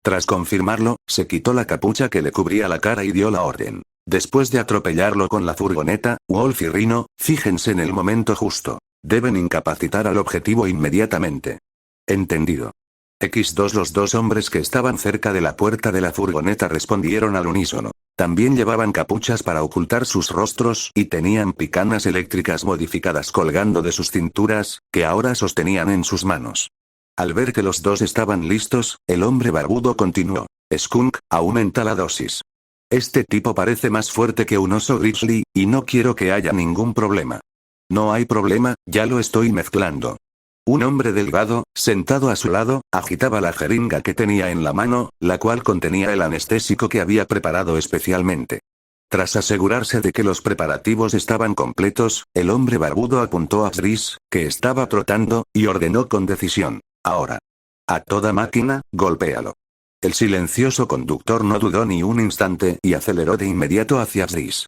Tras confirmarlo, se quitó la capucha que le cubría la cara y dio la orden. Después de atropellarlo con la furgoneta, Wolf y Rhino, fíjense en el momento justo. Deben incapacitar al objetivo inmediatamente. Entendido. X2. Los dos hombres que estaban cerca de la puerta de la furgoneta respondieron al unísono. También llevaban capuchas para ocultar sus rostros y tenían picanas eléctricas modificadas colgando de sus cinturas, que ahora sostenían en sus manos. Al ver que los dos estaban listos, el hombre barbudo continuó. Skunk, aumenta la dosis. Este tipo parece más fuerte que un oso grizzly, y no quiero que haya ningún problema. No hay problema, ya lo estoy mezclando. Un hombre delgado, sentado a su lado, agitaba la jeringa que tenía en la mano, la cual contenía el anestésico que había preparado especialmente. Tras asegurarse de que los preparativos estaban completos, el hombre barbudo apuntó a Jris, que estaba trotando, y ordenó con decisión. Ahora. A toda máquina, golpéalo. El silencioso conductor no dudó ni un instante y aceleró de inmediato hacia Jris.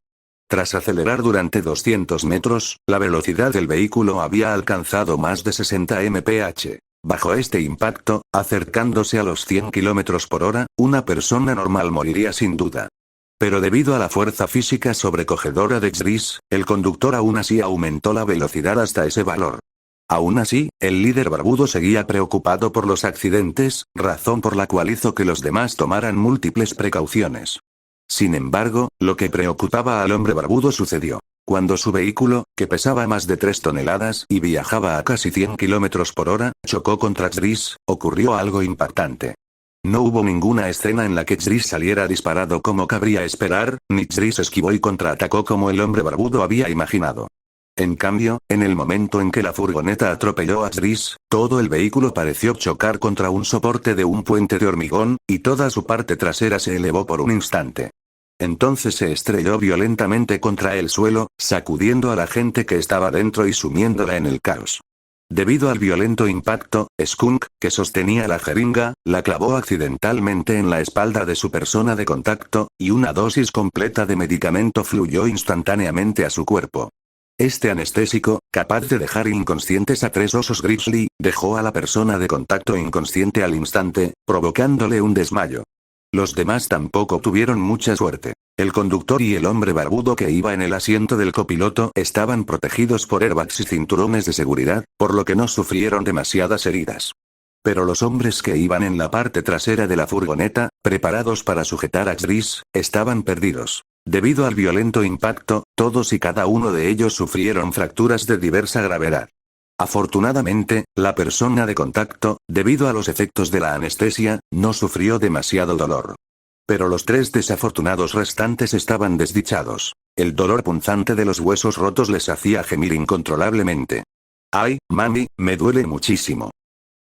Tras acelerar durante 200 metros, la velocidad del vehículo había alcanzado más de 60 mph. Bajo este impacto, acercándose a los 100 km por hora, una persona normal moriría sin duda. Pero debido a la fuerza física sobrecogedora de Chris, el conductor aún así aumentó la velocidad hasta ese valor. Aún así, el líder barbudo seguía preocupado por los accidentes, razón por la cual hizo que los demás tomaran múltiples precauciones. Sin embargo, lo que preocupaba al hombre barbudo sucedió. Cuando su vehículo, que pesaba más de 3 toneladas y viajaba a casi 100 km por hora, chocó contra Chris, ocurrió algo impactante. No hubo ninguna escena en la que Chris saliera disparado como cabría esperar, ni Chris esquivó y contraatacó como el hombre barbudo había imaginado. En cambio, en el momento en que la furgoneta atropelló a Chris, todo el vehículo pareció chocar contra un soporte de un puente de hormigón, y toda su parte trasera se elevó por un instante. Entonces se estrelló violentamente contra el suelo, sacudiendo a la gente que estaba dentro y sumiéndola en el caos. Debido al violento impacto, Skunk, que sostenía la jeringa, la clavó accidentalmente en la espalda de su persona de contacto, y una dosis completa de medicamento fluyó instantáneamente a su cuerpo. Este anestésico, capaz de dejar inconscientes a 3 osos grizzly, dejó a la persona de contacto inconsciente al instante, provocándole un desmayo. Los demás tampoco tuvieron mucha suerte. El conductor y el hombre barbudo que iba en el asiento del copiloto estaban protegidos por airbags y cinturones de seguridad, por lo que no sufrieron demasiadas heridas. Pero los hombres que iban en la parte trasera de la furgoneta, preparados para sujetar a Chris, estaban perdidos. Debido al violento impacto, todos y cada uno de ellos sufrieron fracturas de diversa gravedad. Afortunadamente, la persona de contacto, debido a los efectos de la anestesia, no sufrió demasiado dolor. Pero los 3 desafortunados restantes estaban desdichados. El dolor punzante de los huesos rotos les hacía gemir incontrolablemente. ¡Ay, mami, me duele muchísimo!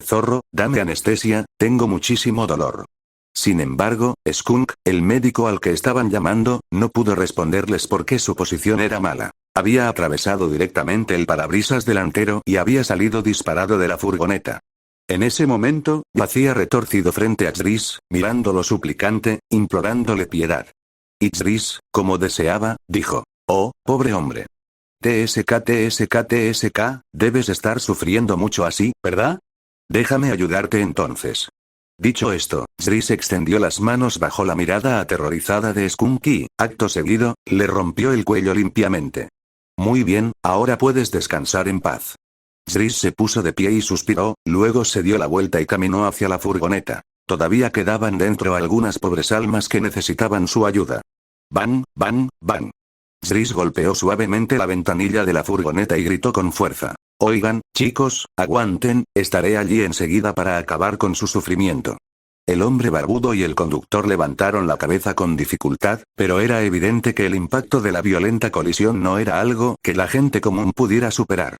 Zorro, dame anestesia, tengo muchísimo dolor. Sin embargo, Skunk, el médico al que estaban llamando, no pudo responderles porque su posición era mala. Había atravesado directamente el parabrisas delantero y había salido disparado de la furgoneta. En ese momento, yacía retorcido frente a Chris, mirándolo suplicante, implorándole piedad. Y Chris, como deseaba, dijo: «Oh, pobre hombre. TSK, debes estar sufriendo mucho así, ¿verdad? Déjame ayudarte entonces». Dicho esto, Chris extendió las manos bajo la mirada aterrorizada de Skunk y, acto seguido, le rompió el cuello limpiamente. «Muy bien, ahora puedes descansar en paz». Chris se puso de pie y suspiró, luego se dio la vuelta y caminó hacia la furgoneta. Todavía quedaban dentro algunas pobres almas que necesitaban su ayuda. «Bang, bang, bang». Chris golpeó suavemente la ventanilla de la furgoneta y gritó con fuerza: «Oigan, chicos, aguanten, estaré allí enseguida para acabar con su sufrimiento». El hombre barbudo y el conductor levantaron la cabeza con dificultad, pero era evidente que el impacto de la violenta colisión no era algo que la gente común pudiera superar.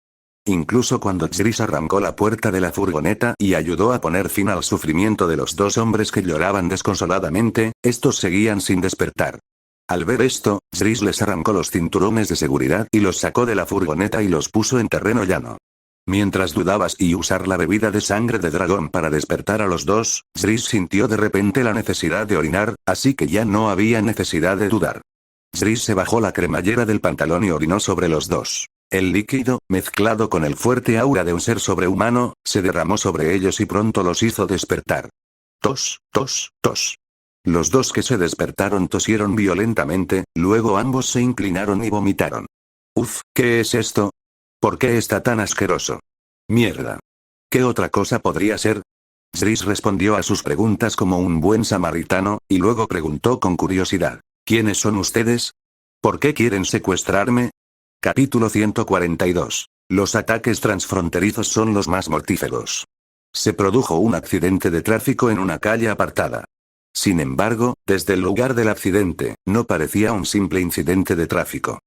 Incluso cuando Chris arrancó la puerta de la furgoneta y ayudó a poner fin al sufrimiento de los 2 hombres que lloraban desconsoladamente, estos seguían sin despertar. Al ver esto, Chris les arrancó los cinturones de seguridad y los sacó de la furgoneta y los puso en terreno llano. Mientras dudabas y usar la bebida de sangre de dragón para despertar a los 2, Chris sintió de repente la necesidad de orinar, así que ya no había necesidad de dudar. Chris se bajó la cremallera del pantalón y orinó sobre los 2. El líquido, mezclado con el fuerte aura de un ser sobrehumano, se derramó sobre ellos y pronto los hizo despertar. Tos, tos, tos. Los 2 que se despertaron tosieron violentamente, luego ambos se inclinaron y vomitaron. Uf, ¿qué es esto? ¿Por qué está tan asqueroso? Mierda. ¿Qué otra cosa podría ser? Chris respondió a sus preguntas como un buen samaritano, y luego preguntó con curiosidad: ¿Quiénes son ustedes? ¿Por qué quieren secuestrarme? Capítulo 142. Los ataques transfronterizos son los más mortíferos. Se produjo un accidente de tráfico en una calle apartada. Sin embargo, desde el lugar del accidente, no parecía un simple incidente de tráfico.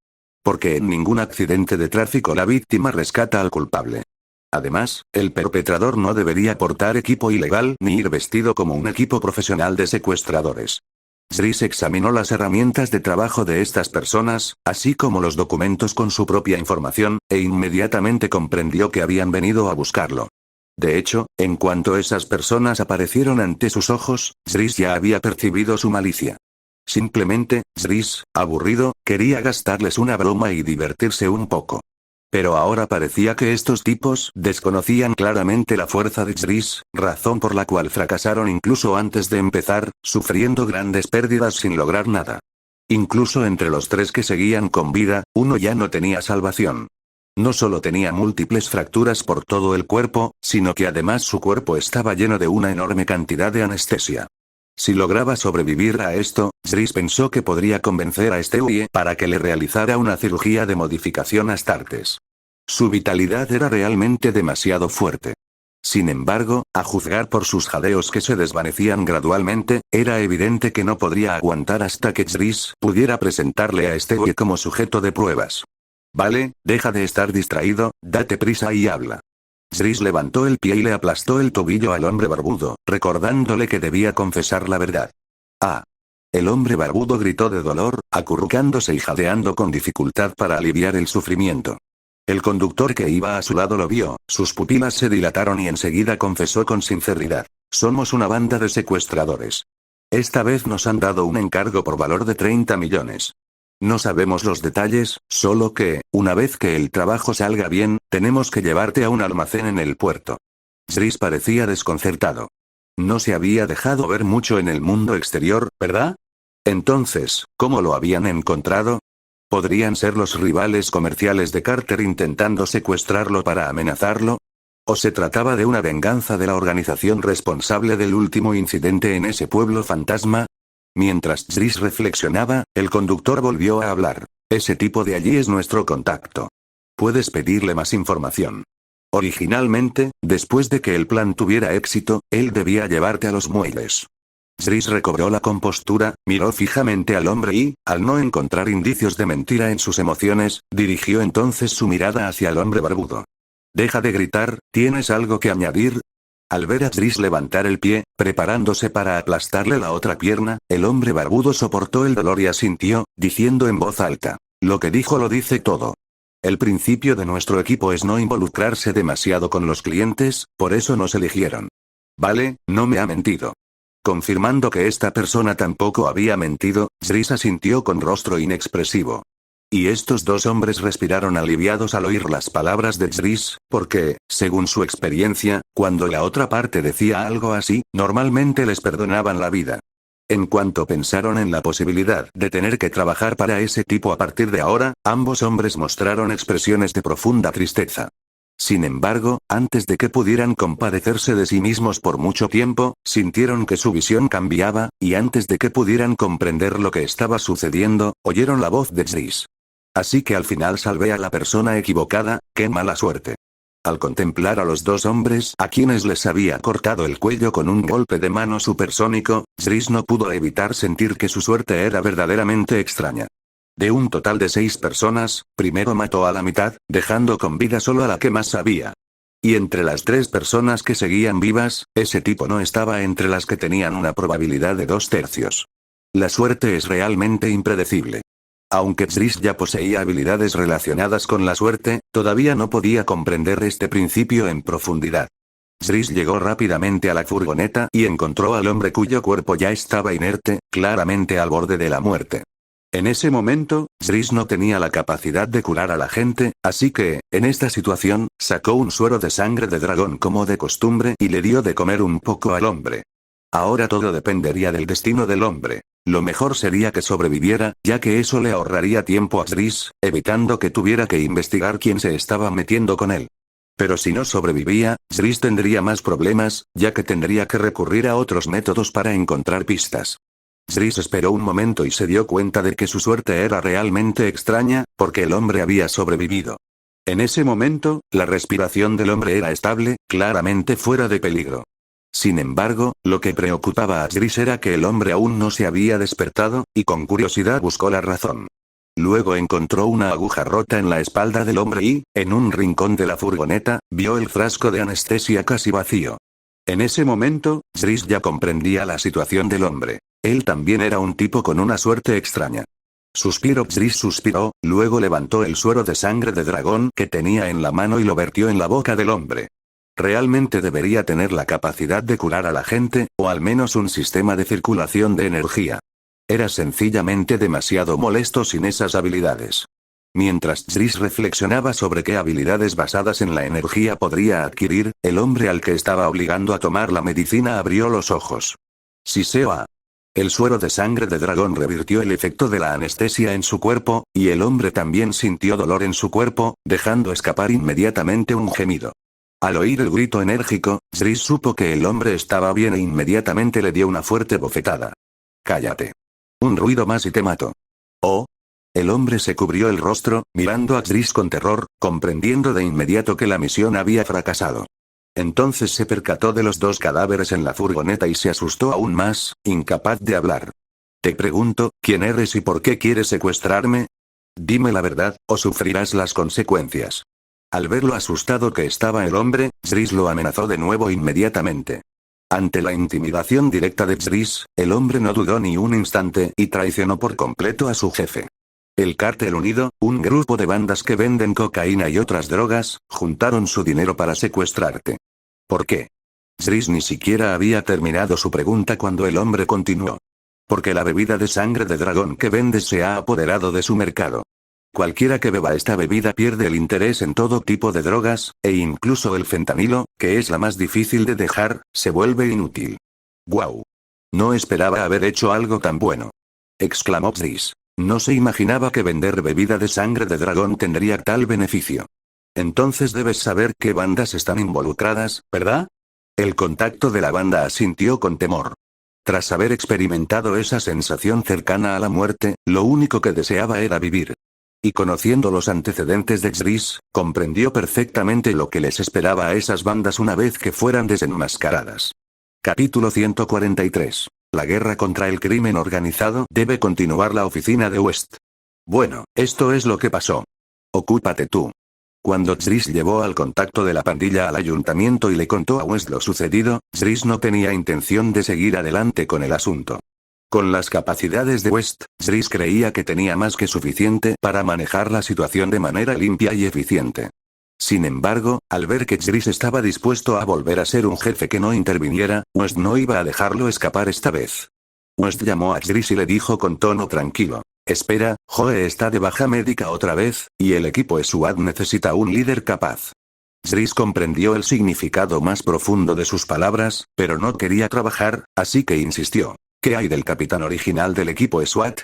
Porque en ningún accidente de tráfico la víctima rescata al culpable. Además, el perpetrador no debería portar equipo ilegal ni ir vestido como un equipo profesional de secuestradores. Chris examinó las herramientas de trabajo de estas personas, así como los documentos con su propia información, e inmediatamente comprendió que habían venido a buscarlo. De hecho, en cuanto esas personas aparecieron ante sus ojos, Chris ya había percibido su malicia. Simplemente, Zris, aburrido, quería gastarles una broma y divertirse un poco. Pero ahora parecía que estos tipos desconocían claramente la fuerza de Zris, razón por la cual fracasaron incluso antes de empezar, sufriendo grandes pérdidas sin lograr nada. Incluso entre los tres que seguían con vida, uno ya no tenía salvación. No solo tenía múltiples fracturas por todo el cuerpo, sino que además su cuerpo estaba lleno de una enorme cantidad de anestesia. Si lograba sobrevivir a esto, Zris pensó que podría convencer a Stewie para que le realizara una cirugía de modificación Astartes. Su vitalidad era realmente demasiado fuerte. Sin embargo, a juzgar por sus jadeos que se desvanecían gradualmente, era evidente que no podría aguantar hasta que Zris pudiera presentarle a Stewie como sujeto de pruebas. Vale, deja de estar distraído, date prisa y habla. Zris levantó el pie y le aplastó el tobillo al hombre barbudo, recordándole que debía confesar la verdad. ¡Ah! El hombre barbudo gritó de dolor, acurrucándose y jadeando con dificultad para aliviar el sufrimiento. El conductor que iba a su lado lo vio, sus pupilas se dilataron y enseguida confesó con sinceridad. Somos una banda de secuestradores. Esta vez nos han dado un encargo por valor de 30 millones. No sabemos los detalles, solo que, una vez que el trabajo salga bien, tenemos que llevarte a un almacén en el puerto. Zris parecía desconcertado. No se había dejado ver mucho en el mundo exterior, ¿verdad? Entonces, ¿cómo lo habían encontrado? ¿Podrían ser los rivales comerciales de Carter intentando secuestrarlo para amenazarlo? ¿O se trataba de una venganza de la organización responsable del último incidente en ese pueblo fantasma? Mientras Zris reflexionaba, el conductor volvió a hablar. Ese tipo de allí es nuestro contacto. Puedes pedirle más información. Originalmente, después de que el plan tuviera éxito, él debía llevarte a los muelles. Zris recobró la compostura, miró fijamente al hombre y, al no encontrar indicios de mentira en sus emociones, dirigió entonces su mirada hacia el hombre barbudo. Deja de gritar, ¿tienes algo que añadir? Al ver a Zris levantar el pie, preparándose para aplastarle la otra pierna, el hombre barbudo soportó el dolor y asintió, diciendo en voz alta. Lo que dijo lo dice todo. El principio de nuestro equipo es no involucrarse demasiado con los clientes, por eso nos eligieron. Vale, no me ha mentido. Confirmando que esta persona tampoco había mentido, Zris asintió con rostro inexpresivo. Y estos dos hombres respiraron aliviados al oír las palabras de Zris, porque, según su experiencia, cuando la otra parte decía algo así, normalmente les perdonaban la vida. En cuanto pensaron en la posibilidad de tener que trabajar para ese tipo a partir de ahora, ambos hombres mostraron expresiones de profunda tristeza. Sin embargo, antes de que pudieran compadecerse de sí mismos por mucho tiempo, sintieron que su visión cambiaba, y antes de que pudieran comprender lo que estaba sucediendo, oyeron la voz de Zris. Así que al final salvé a la persona equivocada, qué mala suerte. Al contemplar a los dos hombres a quienes les había cortado el cuello con un golpe de mano supersónico, Zris no pudo evitar sentir que su suerte era verdaderamente extraña. De un total de 6 personas, primero mató a la mitad, dejando con vida solo a la que más sabía. Y entre las 3 personas que seguían vivas, ese tipo no estaba entre las que tenían una probabilidad de 2/3. La suerte es realmente impredecible. Aunque Zris ya poseía habilidades relacionadas con la suerte, todavía no podía comprender este principio en profundidad. Zris llegó rápidamente a la furgoneta y encontró al hombre cuyo cuerpo ya estaba inerte, claramente al borde de la muerte. En ese momento, Zris no tenía la capacidad de curar a la gente, así que, en esta situación, sacó un suero de sangre de dragón como de costumbre y le dio de comer un poco al hombre. Ahora todo dependería del destino del hombre. Lo mejor sería que sobreviviera, ya que eso le ahorraría tiempo a Zris, evitando que tuviera que investigar quién se estaba metiendo con él. Pero si no sobrevivía, Zris tendría más problemas, ya que tendría que recurrir a otros métodos para encontrar pistas. Zris esperó un momento y se dio cuenta de que su suerte era realmente extraña, porque el hombre había sobrevivido. En ese momento, la respiración del hombre era estable, claramente fuera de peligro. Sin embargo, lo que preocupaba a Zris era que el hombre aún no se había despertado, y con curiosidad buscó la razón. Luego encontró una aguja rota en la espalda del hombre y, en un rincón de la furgoneta, vio el frasco de anestesia casi vacío. En ese momento, Zris ya comprendía la situación del hombre. Él también era un tipo con una suerte extraña. Zris suspiró, luego levantó el suero de sangre de dragón que tenía en la mano y lo vertió en la boca del hombre. Realmente debería tener la capacidad de curar a la gente, o al menos un sistema de circulación de energía. Era sencillamente demasiado molesto sin esas habilidades. Mientras Jris reflexionaba sobre qué habilidades basadas en la energía podría adquirir, el hombre al que estaba obligando a tomar la medicina abrió los ojos. Siseo. El suero de sangre de dragón revirtió el efecto de la anestesia en su cuerpo, y el hombre también sintió dolor en su cuerpo, dejando escapar inmediatamente un gemido. Al oír el grito enérgico, Jris supo que el hombre estaba bien e inmediatamente le dio una fuerte bofetada. «Cállate. Un ruido más y te mato». «Oh». El hombre se cubrió el rostro, mirando a Jris con terror, comprendiendo de inmediato que la misión había fracasado. Entonces se percató de los dos cadáveres en la furgoneta y se asustó aún más, incapaz de hablar. «Te pregunto, ¿quién eres y por qué quieres secuestrarme? Dime la verdad, o sufrirás las consecuencias». Al ver lo asustado que estaba el hombre, Jris lo amenazó de nuevo inmediatamente. Ante la intimidación directa de Jris, el hombre no dudó ni un instante y traicionó por completo a su jefe. El Cártel Unido, un grupo de bandas que venden cocaína y otras drogas, juntaron su dinero para secuestrarte. ¿Por qué? Jris ni siquiera había terminado su pregunta cuando el hombre continuó. Porque la bebida de sangre de dragón que vendes se ha apoderado de su mercado. Cualquiera que beba esta bebida pierde el interés en todo tipo de drogas, e incluso el fentanilo, que es la más difícil de dejar, se vuelve inútil. ¡Guau! No esperaba haber hecho algo tan bueno. Exclamó Jris. No se imaginaba que vender bebida de sangre de dragón tendría tal beneficio. Entonces debes saber qué bandas están involucradas, ¿verdad? El contacto de la banda asintió con temor. Tras haber experimentado esa sensación cercana a la muerte, lo único que deseaba era vivir. Y conociendo los antecedentes de Jris, comprendió perfectamente lo que les esperaba a esas bandas una vez que fueran desenmascaradas. Capítulo 143. La guerra contra el crimen organizado debe continuar. La oficina de West. Bueno, esto es lo que pasó. Ocúpate tú. Cuando Jris llevó al contacto de la pandilla al ayuntamiento y le contó a West lo sucedido, Jris no tenía intención de seguir adelante con el asunto. Con las capacidades de West, Jris creía que tenía más que suficiente para manejar la situación de manera limpia y eficiente. Sin embargo, al ver que Jris estaba dispuesto a volver a ser un jefe que no interviniera, West no iba a dejarlo escapar esta vez. West llamó a Jris y le dijo con tono tranquilo: «Espera, Joe está de baja médica otra vez, y el equipo SWAT necesita un líder capaz». Jris comprendió el significado más profundo de sus palabras, pero no quería trabajar, así que insistió. «¿Qué hay del capitán original del equipo SWAT?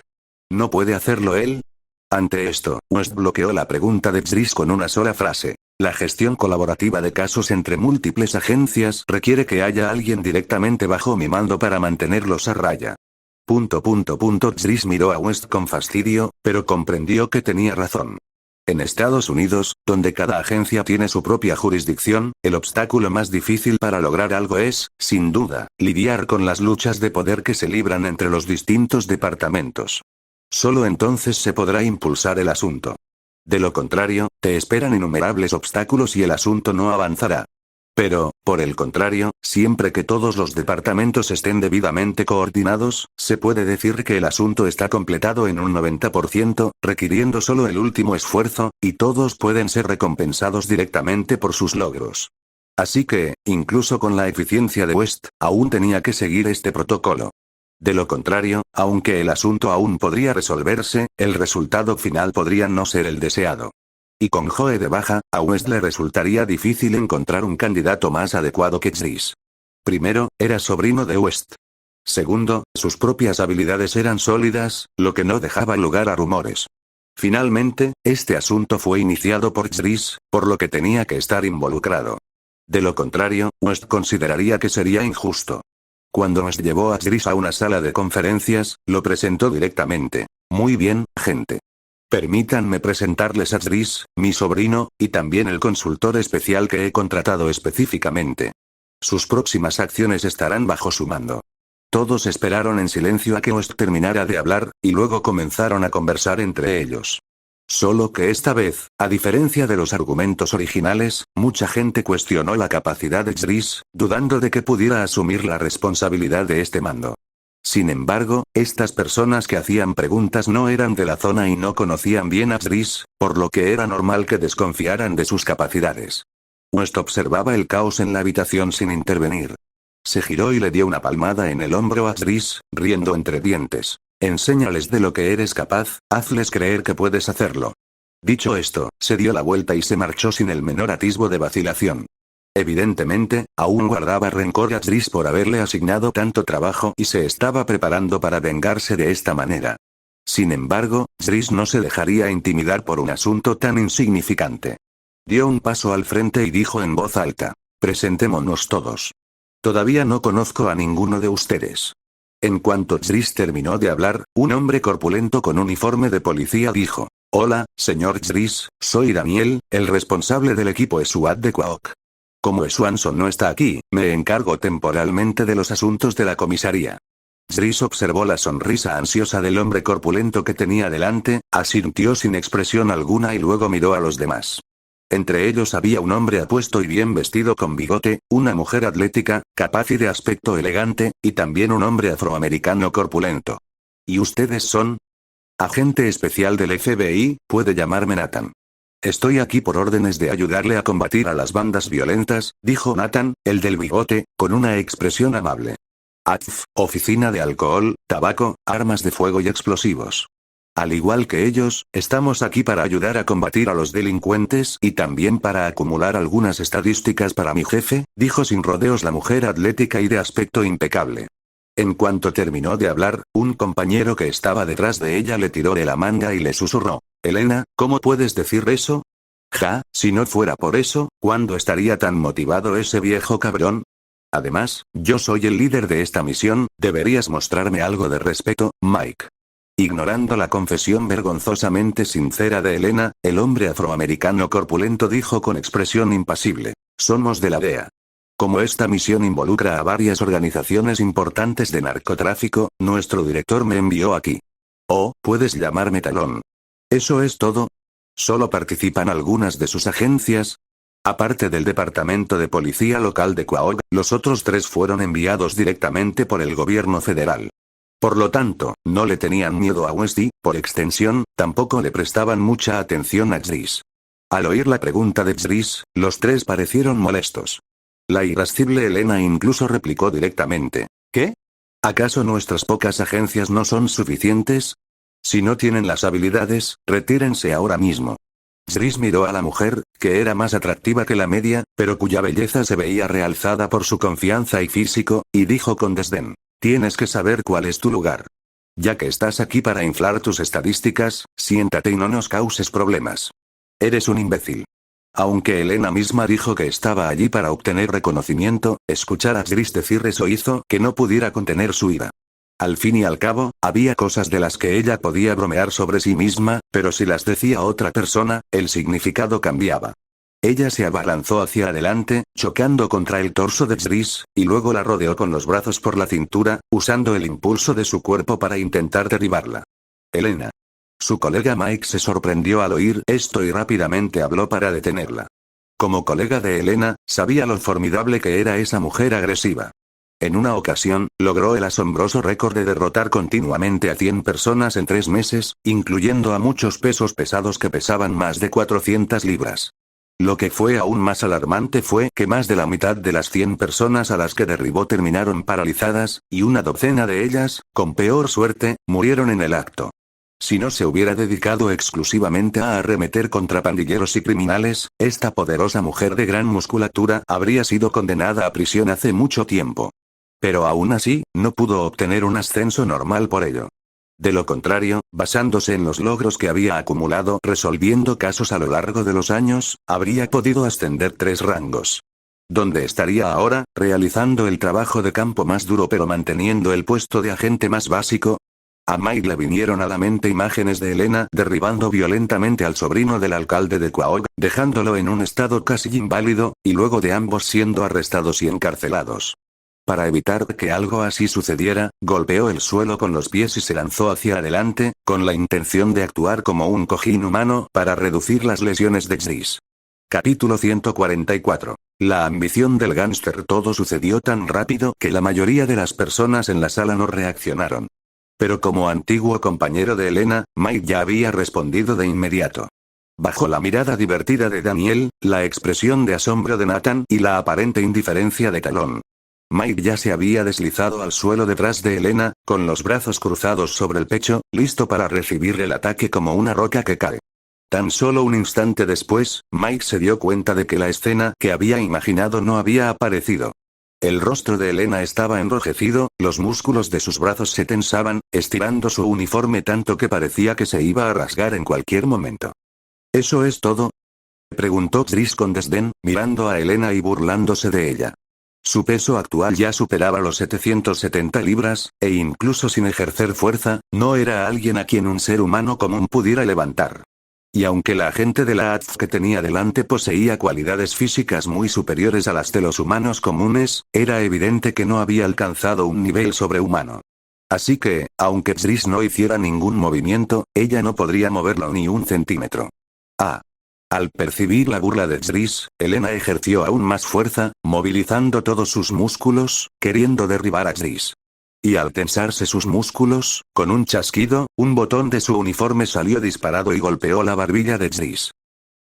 ¿No puede hacerlo él?» Ante esto, West bloqueó la pregunta de Jris con una sola frase. «La gestión colaborativa de casos entre múltiples agencias requiere que haya alguien directamente bajo mi mando para mantenerlos a raya». Jris miró a West con fastidio, pero comprendió que tenía razón. En Estados Unidos, donde cada agencia tiene su propia jurisdicción, el obstáculo más difícil para lograr algo es, sin duda, lidiar con las luchas de poder que se libran entre los distintos departamentos. Solo entonces se podrá impulsar el asunto. De lo contrario, te esperan innumerables obstáculos y el asunto no avanzará. Pero, por el contrario, siempre que todos los departamentos estén debidamente coordinados, se puede decir que el asunto está completado en un 90%, requiriendo solo el último esfuerzo, y todos pueden ser recompensados directamente por sus logros. Así que, incluso con la eficiencia de West, aún tenía que seguir este protocolo. De lo contrario, aunque el asunto aún podría resolverse, el resultado final podría no ser el deseado. Y con Joe de baja, a West le resultaría difícil encontrar un candidato más adecuado que Jris. Primero, era sobrino de West. Segundo, sus propias habilidades eran sólidas, lo que no dejaba lugar a rumores. Finalmente, este asunto fue iniciado por Jris, por lo que tenía que estar involucrado. De lo contrario, West consideraría que sería injusto. Cuando West llevó a Jris a una sala de conferencias, lo presentó directamente. «Muy bien, gente. Permítanme presentarles a Jris, mi sobrino, y también el consultor especial que he contratado específicamente. Sus próximas acciones estarán bajo su mando». Todos esperaron en silencio a que West terminara de hablar, y luego comenzaron a conversar entre ellos. Solo que esta vez, a diferencia de los argumentos originales, mucha gente cuestionó la capacidad de Jris, dudando de que pudiera asumir la responsabilidad de este mando. Sin embargo, estas personas que hacían preguntas no eran de la zona y no conocían bien a Jris, por lo que era normal que desconfiaran de sus capacidades. West observaba el caos en la habitación sin intervenir. Se giró y le dio una palmada en el hombro a Jris, riendo entre dientes. Enséñales de lo que eres capaz, hazles creer que puedes hacerlo. Dicho esto, se dio la vuelta y se marchó sin el menor atisbo de vacilación. Evidentemente, aún guardaba rencor a Driss por haberle asignado tanto trabajo y se estaba preparando para vengarse de esta manera. Sin embargo, Driss no se dejaría intimidar por un asunto tan insignificante. Dio un paso al frente y dijo en voz alta: «Presentémonos todos. Todavía no conozco a ninguno de ustedes». En cuanto Driss terminó de hablar, un hombre corpulento con uniforme de policía dijo: «Hola, señor Driss, soy Daniel, el responsable del equipo SWAT de Quahog. Como Swanson no está aquí, me encargo temporalmente de los asuntos de la comisaría». Driss observó la sonrisa ansiosa del hombre corpulento que tenía delante, asintió sin expresión alguna y luego miró a los demás. Entre ellos había un hombre apuesto y bien vestido con bigote, una mujer atlética, capaz y de aspecto elegante, y también un hombre afroamericano corpulento. ¿Y ustedes son? Agente especial del FBI, puede llamarme Nathan. Estoy aquí por órdenes de ayudarle a combatir a las bandas violentas, dijo Nathan, el del bigote, con una expresión amable. ATF, Oficina de Alcohol, Tabaco, Armas de Fuego y Explosivos. Al igual que ellos, estamos aquí para ayudar a combatir a los delincuentes y también para acumular algunas estadísticas para mi jefe, dijo sin rodeos la mujer atlética y de aspecto impecable. En cuanto terminó de hablar, un compañero que estaba detrás de ella le tiró de la manga y le susurró: «Elena, ¿cómo puedes decir eso? Ja, si no fuera por eso, ¿cuándo estaría tan motivado ese viejo cabrón? Además, yo soy el líder de esta misión, deberías mostrarme algo de respeto, Mike». Ignorando la confesión vergonzosamente sincera de Elena, el hombre afroamericano corpulento dijo con expresión impasible: «Somos de la DEA. Como esta misión involucra a varias organizaciones importantes de narcotráfico, nuestro director me envió aquí. Oh, puedes llamarme Talón. ¿Eso es todo? ¿Solo participan algunas de sus agencias? Aparte del Departamento de Policía Local de Quahog, los otros 3 fueron enviados directamente por el gobierno federal. Por lo tanto, no le tenían miedo a West y, por extensión, tampoco le prestaban mucha atención a Driss». Al oír la pregunta de Driss, los 3 parecieron molestos. La irascible Elena incluso replicó directamente: «¿Qué? ¿Acaso nuestras pocas agencias no son suficientes? Si no tienen las habilidades, retírense ahora mismo». Driss miró a la mujer, que era más atractiva que la media, pero cuya belleza se veía realzada por su confianza y físico, y dijo con desdén: «Tienes que saber cuál es tu lugar. Ya que estás aquí para inflar tus estadísticas, siéntate y no nos causes problemas. Eres un imbécil». Aunque Elena misma dijo que estaba allí para obtener reconocimiento, escuchar a Driss decir eso hizo que no pudiera contener su ira. Al fin y al cabo, había cosas de las que ella podía bromear sobre sí misma, pero si las decía otra persona, el significado cambiaba. Ella se abalanzó hacia adelante, chocando contra el torso de Driss, y luego la rodeó con los brazos por la cintura, usando el impulso de su cuerpo para intentar derribarla. «Elena». Su colega Mike se sorprendió al oír esto y rápidamente habló para detenerla. Como colega de Elena, sabía lo formidable que era esa mujer agresiva. En una ocasión, logró el asombroso récord de derrotar continuamente a 100 personas en 3 meses, incluyendo a muchos pesos pesados que pesaban más de 400 libras. Lo que fue aún más alarmante fue que más de la mitad de las 100 personas a las que derribó terminaron paralizadas, y una docena de ellas, con peor suerte, murieron en el acto. Si no se hubiera dedicado exclusivamente a arremeter contra pandilleros y criminales, esta poderosa mujer de gran musculatura habría sido condenada a prisión hace mucho tiempo. Pero aún así, no pudo obtener un ascenso normal por ello. De lo contrario, basándose en los logros que había acumulado resolviendo casos a lo largo de los años, habría podido ascender 3 rangos. ¿Dónde estaría ahora, realizando el trabajo de campo más duro pero manteniendo el puesto de agente más básico? A Mike le vinieron a la mente imágenes de Elena derribando violentamente al sobrino del alcalde de Quahog, dejándolo en un estado casi inválido, y luego de ambos siendo arrestados y encarcelados. Para evitar que algo así sucediera, golpeó el suelo con los pies y se lanzó hacia adelante, con la intención de actuar como un cojín humano para reducir las lesiones de Driss. Capítulo 144. La ambición del gángster. Todo sucedió tan rápido que la mayoría de las personas en la sala no reaccionaron. Pero como antiguo compañero de Elena, Mike ya había respondido de inmediato. Bajo la mirada divertida de Daniel, la expresión de asombro de Nathan y la aparente indiferencia de Talón, Mike ya se había deslizado al suelo detrás de Elena, con los brazos cruzados sobre el pecho, listo para recibir el ataque como una roca que cae. Tan solo un instante después, Mike se dio cuenta de que la escena que había imaginado no había aparecido. El rostro de Elena estaba enrojecido, los músculos de sus brazos se tensaban, estirando su uniforme tanto que parecía que se iba a rasgar en cualquier momento. ¿Eso es todo?, preguntó Chris con desdén, mirando a Elena y burlándose de ella. Su peso actual ya superaba los 770 libras, e incluso sin ejercer fuerza, no era alguien a quien un ser humano común pudiera levantar. Y aunque la agente de la ATF que tenía delante poseía cualidades físicas muy superiores a las de los humanos comunes, era evidente que no había alcanzado un nivel sobrehumano. Así que, aunque Chris no hiciera ningún movimiento, ella no podría moverlo ni un centímetro. Al percibir la burla de Chris, Elena ejerció aún más fuerza, movilizando todos sus músculos, queriendo derribar a Chris. Y al tensarse sus músculos, con un chasquido, un botón de su uniforme salió disparado y golpeó la barbilla de Chris.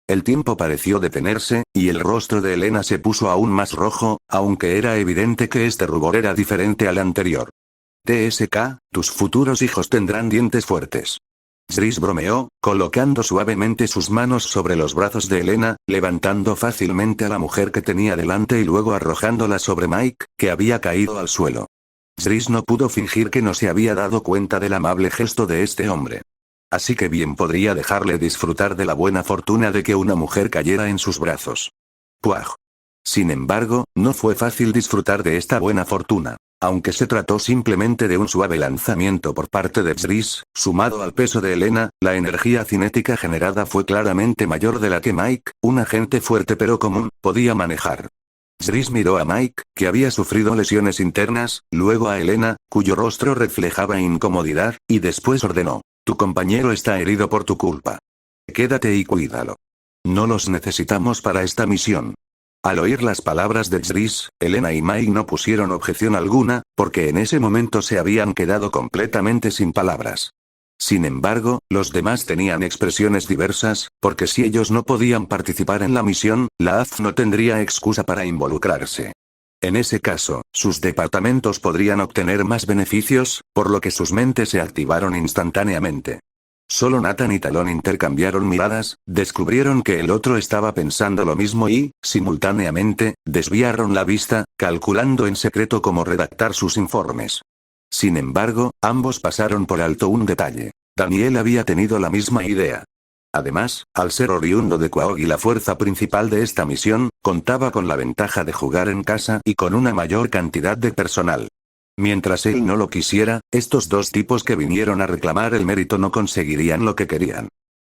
El tiempo pareció detenerse, y el rostro de Elena se puso aún más rojo, aunque era evidente que este rubor era diferente al anterior. TSK, tus futuros hijos tendrán dientes fuertes. Chris bromeó, colocando suavemente sus manos sobre los brazos de Elena, levantando fácilmente a la mujer que tenía delante y luego arrojándola sobre Mike, que había caído al suelo. Chris no pudo fingir que no se había dado cuenta del amable gesto de este hombre. Así que bien podría dejarle disfrutar de la buena fortuna de que una mujer cayera en sus brazos. ¡Puaj! Sin embargo, no fue fácil disfrutar de esta buena fortuna. Aunque se trató simplemente de un suave lanzamiento por parte de Chris, sumado al peso de Elena, la energía cinética generada fue claramente mayor de la que Mike, un agente fuerte pero común, podía manejar. Chris miró a Mike, que había sufrido lesiones internas, luego a Elena, cuyo rostro reflejaba incomodidad, y después ordenó: tu compañero está herido por tu culpa. Quédate y cuídalo. No los necesitamos para esta misión. Al oír las palabras de Chris, Elena y Mike no pusieron objeción alguna, porque en ese momento se habían quedado completamente sin palabras. Sin embargo, los demás tenían expresiones diversas, porque si ellos no podían participar en la misión, la AF no tendría excusa para involucrarse. En ese caso, sus departamentos podrían obtener más beneficios, por lo que sus mentes se activaron instantáneamente. Solo Nathan y Talon intercambiaron miradas, descubrieron que el otro estaba pensando lo mismo y, simultáneamente, desviaron la vista, calculando en secreto cómo redactar sus informes. Sin embargo, ambos pasaron por alto un detalle. Daniel había tenido la misma idea. Además, al ser oriundo de Quahog y la fuerza principal de esta misión, contaba con la ventaja de jugar en casa y con una mayor cantidad de personal. Mientras él no lo quisiera, estos dos tipos que vinieron a reclamar el mérito no conseguirían lo que querían.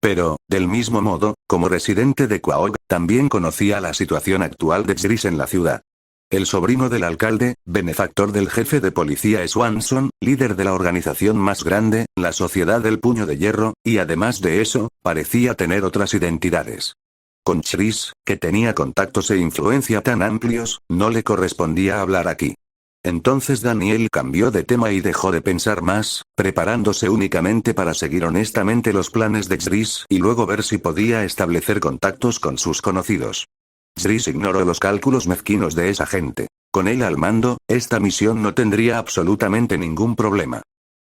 Pero, del mismo modo, como residente de Quahog, también conocía la situación actual de Chris en la ciudad. El sobrino del alcalde, benefactor del jefe de policía Swanson, líder de la organización más grande, la Sociedad del Puño de Hierro, y además de eso, parecía tener otras identidades. Con Chris, que tenía contactos e influencia tan amplios, no le correspondía hablar aquí. Entonces Daniel cambió de tema y dejó de pensar más, preparándose únicamente para seguir honestamente los planes de Chris y luego ver si podía establecer contactos con sus conocidos. Chris ignoró los cálculos mezquinos de esa gente. Con él al mando, esta misión no tendría absolutamente ningún problema.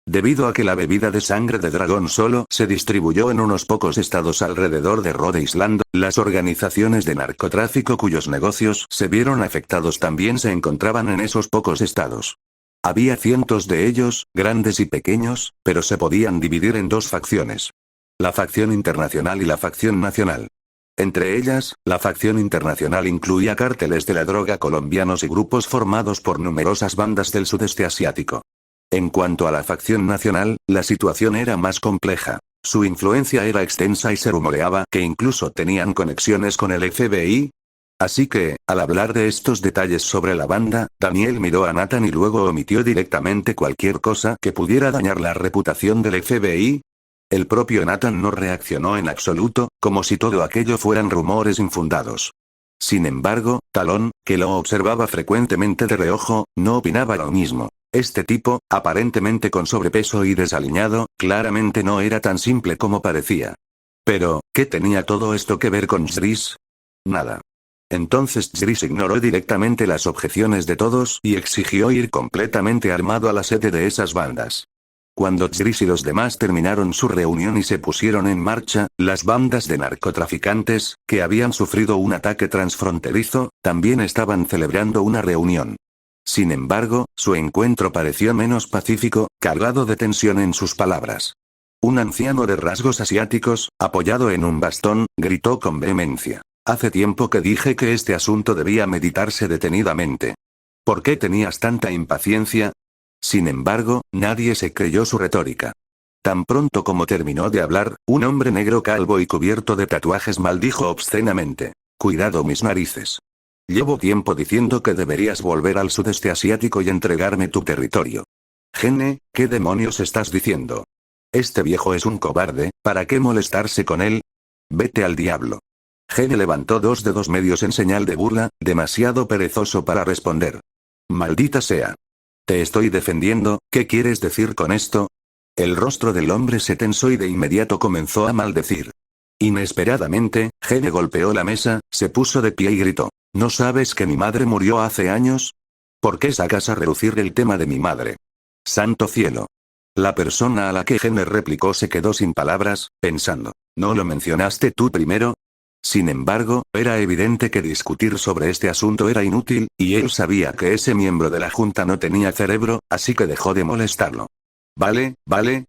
Debido a que la bebida de sangre de dragón solo se distribuyó en unos pocos estados alrededor de Rhode Island, las organizaciones de narcotráfico cuyos negocios se vieron afectados también se encontraban en esos pocos estados. Había cientos de ellos, grandes y pequeños, pero se podían dividir en dos facciones. La facción internacional y la facción nacional. Entre ellas, la facción internacional incluía cárteles de la droga colombianos y grupos formados por numerosas bandas del sudeste asiático. En cuanto a la facción nacional, la situación era más compleja. Su influencia era extensa y se rumoreaba que incluso tenían conexiones con el FBI. Así que, al hablar de estos detalles sobre la banda, Daniel miró a Nathan y luego omitió directamente cualquier cosa que pudiera dañar la reputación del FBI. El propio Nathan no reaccionó en absoluto, como si todo aquello fueran rumores infundados. Sin embargo, Talon, que lo observaba frecuentemente de reojo, no opinaba lo mismo. Este tipo, aparentemente con sobrepeso y desaliñado, claramente no era tan simple como parecía. Pero, ¿qué tenía todo esto que ver con Chris? Nada. Entonces Jris ignoró directamente las objeciones de todos y exigió ir completamente armado a la sede de esas bandas. Cuando Jris y los demás terminaron su reunión y se pusieron en marcha, las bandas de narcotraficantes, que habían sufrido un ataque transfronterizo, también estaban celebrando una reunión. Sin embargo, su encuentro pareció menos pacífico, cargado de tensión en sus palabras. Un anciano de rasgos asiáticos, apoyado en un bastón, gritó con vehemencia. Hace tiempo que dije que este asunto debía meditarse detenidamente. ¿Por qué tenías tanta impaciencia? Sin embargo, nadie se creyó su retórica. Tan pronto como terminó de hablar, un hombre negro calvo y cubierto de tatuajes maldijo obscenamente. Cuidado mis narices. Llevo tiempo diciendo que deberías volver al sudeste asiático y entregarme tu territorio. Gene, ¿qué demonios estás diciendo? Este viejo es un cobarde, ¿para qué molestarse con él? Vete al diablo. Gene levantó dos dedos medios en señal de burla, demasiado perezoso para responder. Maldita sea. Te estoy defendiendo, ¿qué quieres decir con esto? El rostro del hombre se tensó y de inmediato comenzó a maldecir. Inesperadamente, Gene golpeó la mesa, se puso de pie y gritó. ¿No sabes que mi madre murió hace años? ¿Por qué sacas a relucir el tema de mi madre? Santo cielo. La persona a la que Gene replicó se quedó sin palabras, pensando. ¿No lo mencionaste tú primero? Sin embargo, era evidente que discutir sobre este asunto era inútil, y él sabía que ese miembro de la junta no tenía cerebro, así que dejó de molestarlo. Vale,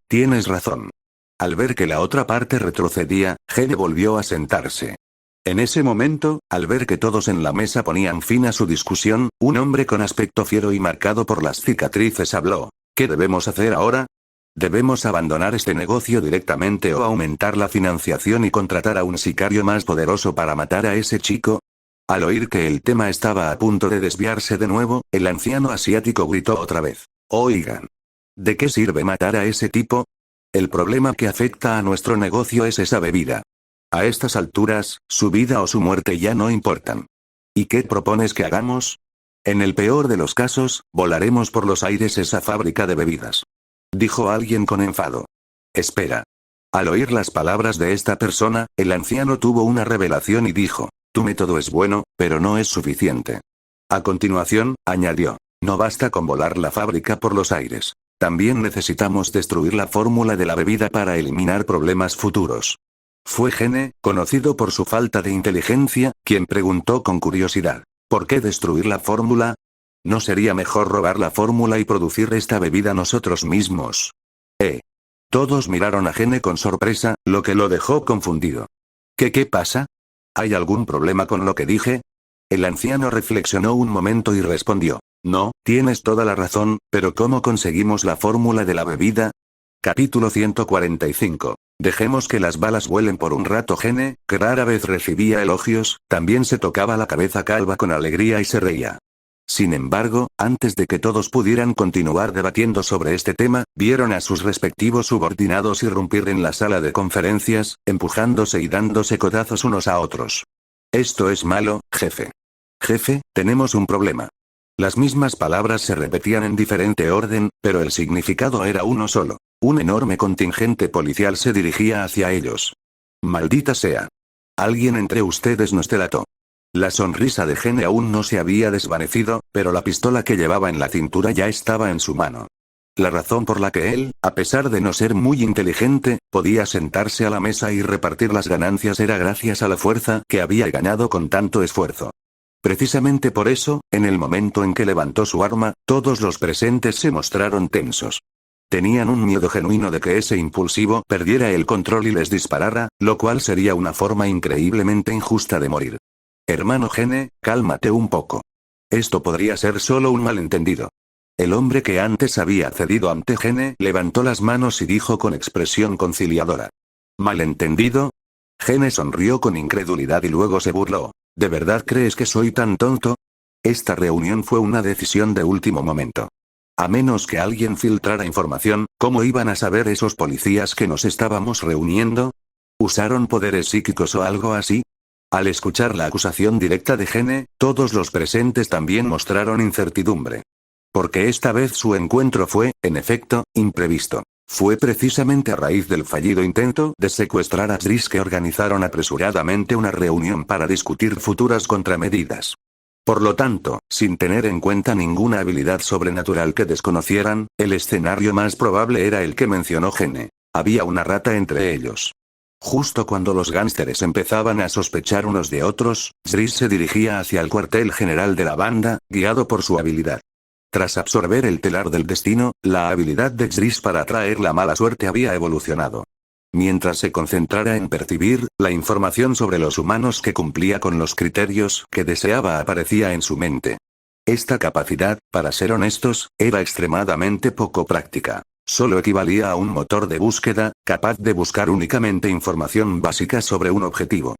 tienes razón. Al ver que la otra parte retrocedía, Gene volvió a sentarse. En ese momento, al ver que todos en la mesa ponían fin a su discusión, un hombre con aspecto fiero y marcado por las cicatrices habló. ¿Qué debemos hacer ahora? ¿Debemos abandonar este negocio directamente o aumentar la financiación y contratar a un sicario más poderoso para matar a ese chico? Al oír que el tema estaba a punto de desviarse de nuevo, el anciano asiático gritó otra vez. Oigan. ¿De qué sirve matar a ese tipo? El problema que afecta a nuestro negocio es esa bebida. A estas alturas, su vida o su muerte ya no importan. ¿Y qué propones que hagamos? En el peor de los casos, volaremos por los aires esa fábrica de bebidas. Dijo alguien con enfado. Espera. Al oír las palabras de esta persona, el anciano tuvo una revelación y dijo, tu método es bueno, pero no es suficiente. A continuación, añadió, no basta con volar la fábrica por los aires. También necesitamos destruir la fórmula de la bebida para eliminar problemas futuros. Fue Gene, conocido por su falta de inteligencia, quien preguntó con curiosidad, ¿por qué destruir la fórmula? ¿No sería mejor robar la fórmula y producir esta bebida nosotros mismos? Todos miraron a Gene con sorpresa, lo que lo dejó confundido. ¿Qué pasa? ¿Hay algún problema con lo que dije? El anciano reflexionó un momento y respondió. No, tienes toda la razón, pero ¿cómo conseguimos la fórmula de la bebida? Capítulo 145. Dejemos que las balas vuelen por un rato. Gene, que rara vez recibía elogios, también se tocaba la cabeza calva con alegría y se reía. Sin embargo, antes de que todos pudieran continuar debatiendo sobre este tema, vieron a sus respectivos subordinados irrumpir en la sala de conferencias, empujándose y dándose codazos unos a otros. Esto es malo, jefe. Jefe, tenemos un problema. Las mismas palabras se repetían en diferente orden, pero el significado era uno solo. Un enorme contingente policial se dirigía hacia ellos. Maldita sea. Alguien entre ustedes nos delató. La sonrisa de Gene aún no se había desvanecido, pero la pistola que llevaba en la cintura ya estaba en su mano. La razón por la que él, a pesar de no ser muy inteligente, podía sentarse a la mesa y repartir las ganancias era gracias a la fuerza que había ganado con tanto esfuerzo. Precisamente por eso, en el momento en que levantó su arma, todos los presentes se mostraron tensos. Tenían un miedo genuino de que ese impulsivo perdiera el control y les disparara, lo cual sería una forma increíblemente injusta de morir. Hermano Gene, cálmate un poco. Esto podría ser solo un malentendido. El hombre que antes había cedido ante Gene levantó las manos y dijo con expresión conciliadora. ¿Malentendido? Gene sonrió con incredulidad y luego se burló. ¿De verdad crees que soy tan tonto? Esta reunión fue una decisión de último momento. A menos que alguien filtrara información, ¿cómo iban a saber esos policías que nos estábamos reuniendo? ¿Usaron poderes psíquicos o algo así? Al escuchar la acusación directa de Gene, todos los presentes también mostraron incertidumbre. Porque esta vez su encuentro fue, en efecto, imprevisto. Fue precisamente a raíz del fallido intento de secuestrar a Driss que organizaron apresuradamente una reunión para discutir futuras contramedidas. Por lo tanto, sin tener en cuenta ninguna habilidad sobrenatural que desconocieran, el escenario más probable era el que mencionó Gene. Había una rata entre ellos. Justo cuando los gánsteres empezaban a sospechar unos de otros, Driss se dirigía hacia el cuartel general de la banda, guiado por su habilidad. Tras absorber el telar del destino, la habilidad de Driss para atraer la mala suerte había evolucionado. Mientras se concentrara en percibir la información sobre los humanos que cumplía con los criterios que deseaba aparecía en su mente. Esta capacidad, para ser honestos, era extremadamente poco práctica. Solo equivalía a un motor de búsqueda, capaz de buscar únicamente información básica sobre un objetivo.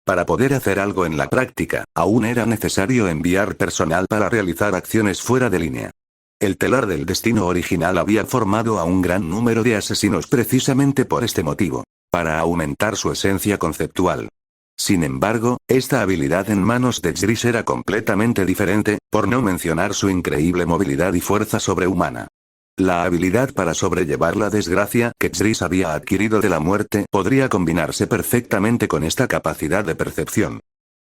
Para poder hacer algo en la práctica, aún era necesario enviar personal para realizar acciones fuera de línea. El telar del destino original había formado a un gran número de asesinos precisamente por este motivo, para aumentar su esencia conceptual. Sin embargo, esta habilidad en manos de Driss era completamente diferente, por no mencionar su increíble movilidad y fuerza sobrehumana. La habilidad para sobrellevar la desgracia que Driss había adquirido de la muerte podría combinarse perfectamente con esta capacidad de percepción.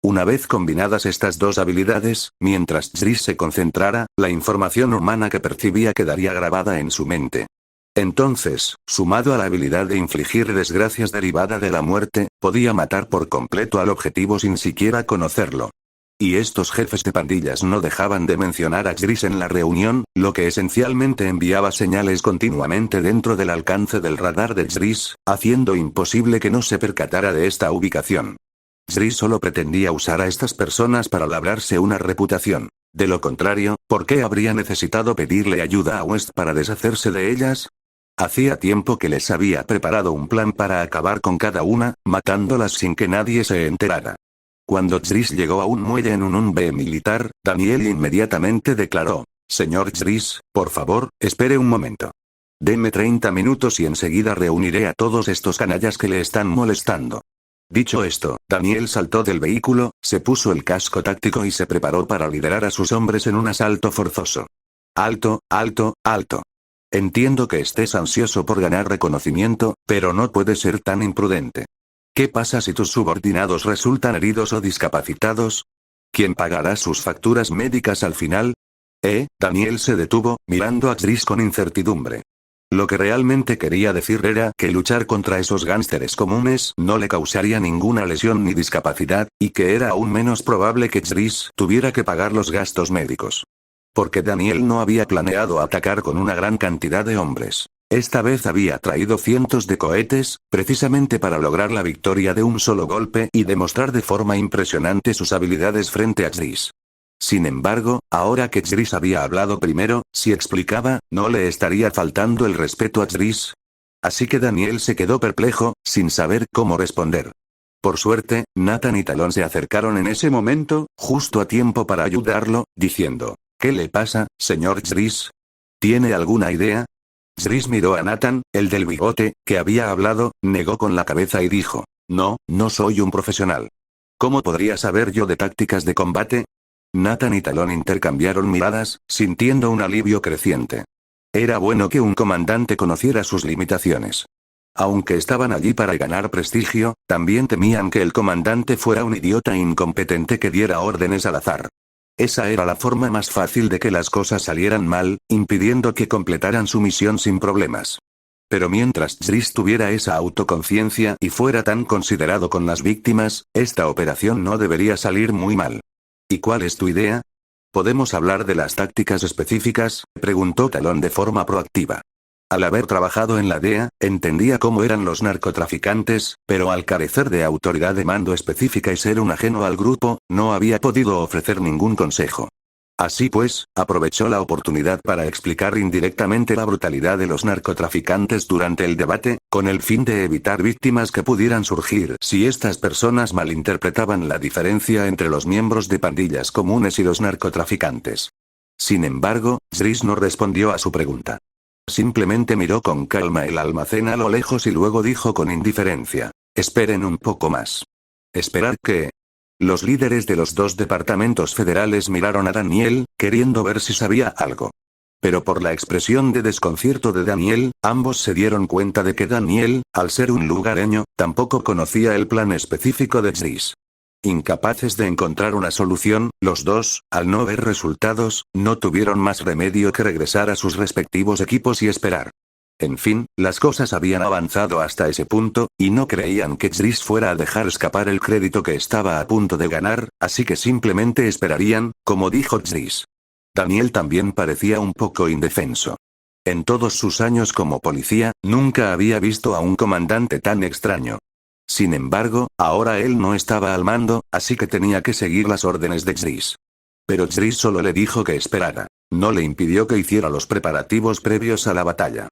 Una vez combinadas estas dos habilidades, mientras Driss se concentrara, la información humana que percibía quedaría grabada en su mente. Entonces, sumado a la habilidad de infligir desgracias derivada de la muerte, podía matar por completo al objetivo sin siquiera conocerlo. Y estos jefes de pandillas no dejaban de mencionar a Driss en la reunión, lo que esencialmente enviaba señales continuamente dentro del alcance del radar de Driss, haciendo imposible que no se percatara de esta ubicación. Driss solo pretendía usar a estas personas para labrarse una reputación. De lo contrario, ¿por qué habría necesitado pedirle ayuda a West para deshacerse de ellas? Hacía tiempo que les había preparado un plan para acabar con cada una, matándolas sin que nadie se enterara. Cuando Driss llegó a un muelle en un B militar, Daniel inmediatamente declaró: «Señor Driss, por favor, espere un momento. Deme 30 minutos y enseguida reuniré a todos estos canallas que le están molestando». Dicho esto, Daniel saltó del vehículo, se puso el casco táctico y se preparó para liderar a sus hombres en un asalto forzoso. «Alto, alto, alto. Entiendo que estés ansioso por ganar reconocimiento, pero no puedes ser tan imprudente. ¿Qué pasa si tus subordinados resultan heridos o discapacitados? ¿Quién pagará sus facturas médicas al final?» Daniel se detuvo, mirando a Driss con incertidumbre. Lo que realmente quería decir era que luchar contra esos gánsteres comunes no le causaría ninguna lesión ni discapacidad, y que era aún menos probable que Driss tuviera que pagar los gastos médicos. Porque Daniel no había planeado atacar con una gran cantidad de hombres. Esta vez había traído cientos de cohetes, precisamente para lograr la victoria de un solo golpe y demostrar de forma impresionante sus habilidades frente a Driss. Sin embargo, ahora que Driss había hablado primero, si explicaba, ¿no le estaría faltando el respeto a Driss? Así que Daniel se quedó perplejo, sin saber cómo responder. Por suerte, Nathan y Talon se acercaron en ese momento, justo a tiempo para ayudarlo, diciendo: «¿Qué le pasa, señor Driss? ¿Tiene alguna idea?» Driss miró a Nathan, el del bigote, que había hablado, negó con la cabeza y dijo: «No, no soy un profesional. ¿Cómo podría saber yo de tácticas de combate?» Nathan y Talon intercambiaron miradas, sintiendo un alivio creciente. Era bueno que un comandante conociera sus limitaciones. Aunque estaban allí para ganar prestigio, también temían que el comandante fuera un idiota incompetente que diera órdenes al azar. Esa era la forma más fácil de que las cosas salieran mal, impidiendo que completaran su misión sin problemas. Pero mientras Driss tuviera esa autoconciencia y fuera tan considerado con las víctimas, esta operación no debería salir muy mal. ¿Y cuál es tu idea? ¿Podemos hablar de las tácticas específicas?, preguntó Talon de forma proactiva. Al haber trabajado en la DEA, entendía cómo eran los narcotraficantes, pero al carecer de autoridad de mando específica y ser un ajeno al grupo, no había podido ofrecer ningún consejo. Así pues, aprovechó la oportunidad para explicar indirectamente la brutalidad de los narcotraficantes durante el debate, con el fin de evitar víctimas que pudieran surgir si estas personas malinterpretaban la diferencia entre los miembros de pandillas comunes y los narcotraficantes. Sin embargo, Driss no respondió a su pregunta. Simplemente miró con calma el almacén a lo lejos y luego dijo con indiferencia: «Esperen un poco más». «¿Esperar qué?». Los líderes de los dos departamentos federales miraron a Daniel, queriendo ver si sabía algo. Pero por la expresión de desconcierto de Daniel, ambos se dieron cuenta de que Daniel, al ser un lugareño, tampoco conocía el plan específico de Jris. Incapaces de encontrar una solución, los dos, al no ver resultados, no tuvieron más remedio que regresar a sus respectivos equipos y esperar. En fin, las cosas habían avanzado hasta ese punto, y no creían que Jris fuera a dejar escapar el crédito que estaba a punto de ganar, así que simplemente esperarían, como dijo Jris. Daniel también parecía un poco indefenso. En todos sus años como policía, nunca había visto a un comandante tan extraño. Sin embargo, ahora él no estaba al mando, así que tenía que seguir las órdenes de Jris. Pero Jris solo le dijo que esperara. No le impidió que hiciera los preparativos previos a la batalla.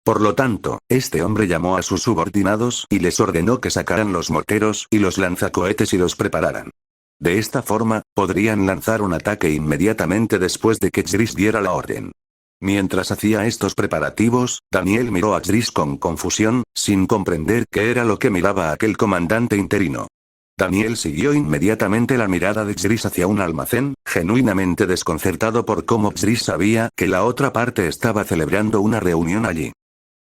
Por lo tanto, este hombre llamó a sus subordinados y les ordenó que sacaran los morteros y los lanzacohetes y los prepararan. De esta forma, podrían lanzar un ataque inmediatamente después de que Jris diera la orden. Mientras hacía estos preparativos, Daniel miró a Jris con confusión, sin comprender qué era lo que miraba aquel comandante interino. Daniel siguió inmediatamente la mirada de Jris hacia un almacén, genuinamente desconcertado por cómo Jris sabía que la otra parte estaba celebrando una reunión allí.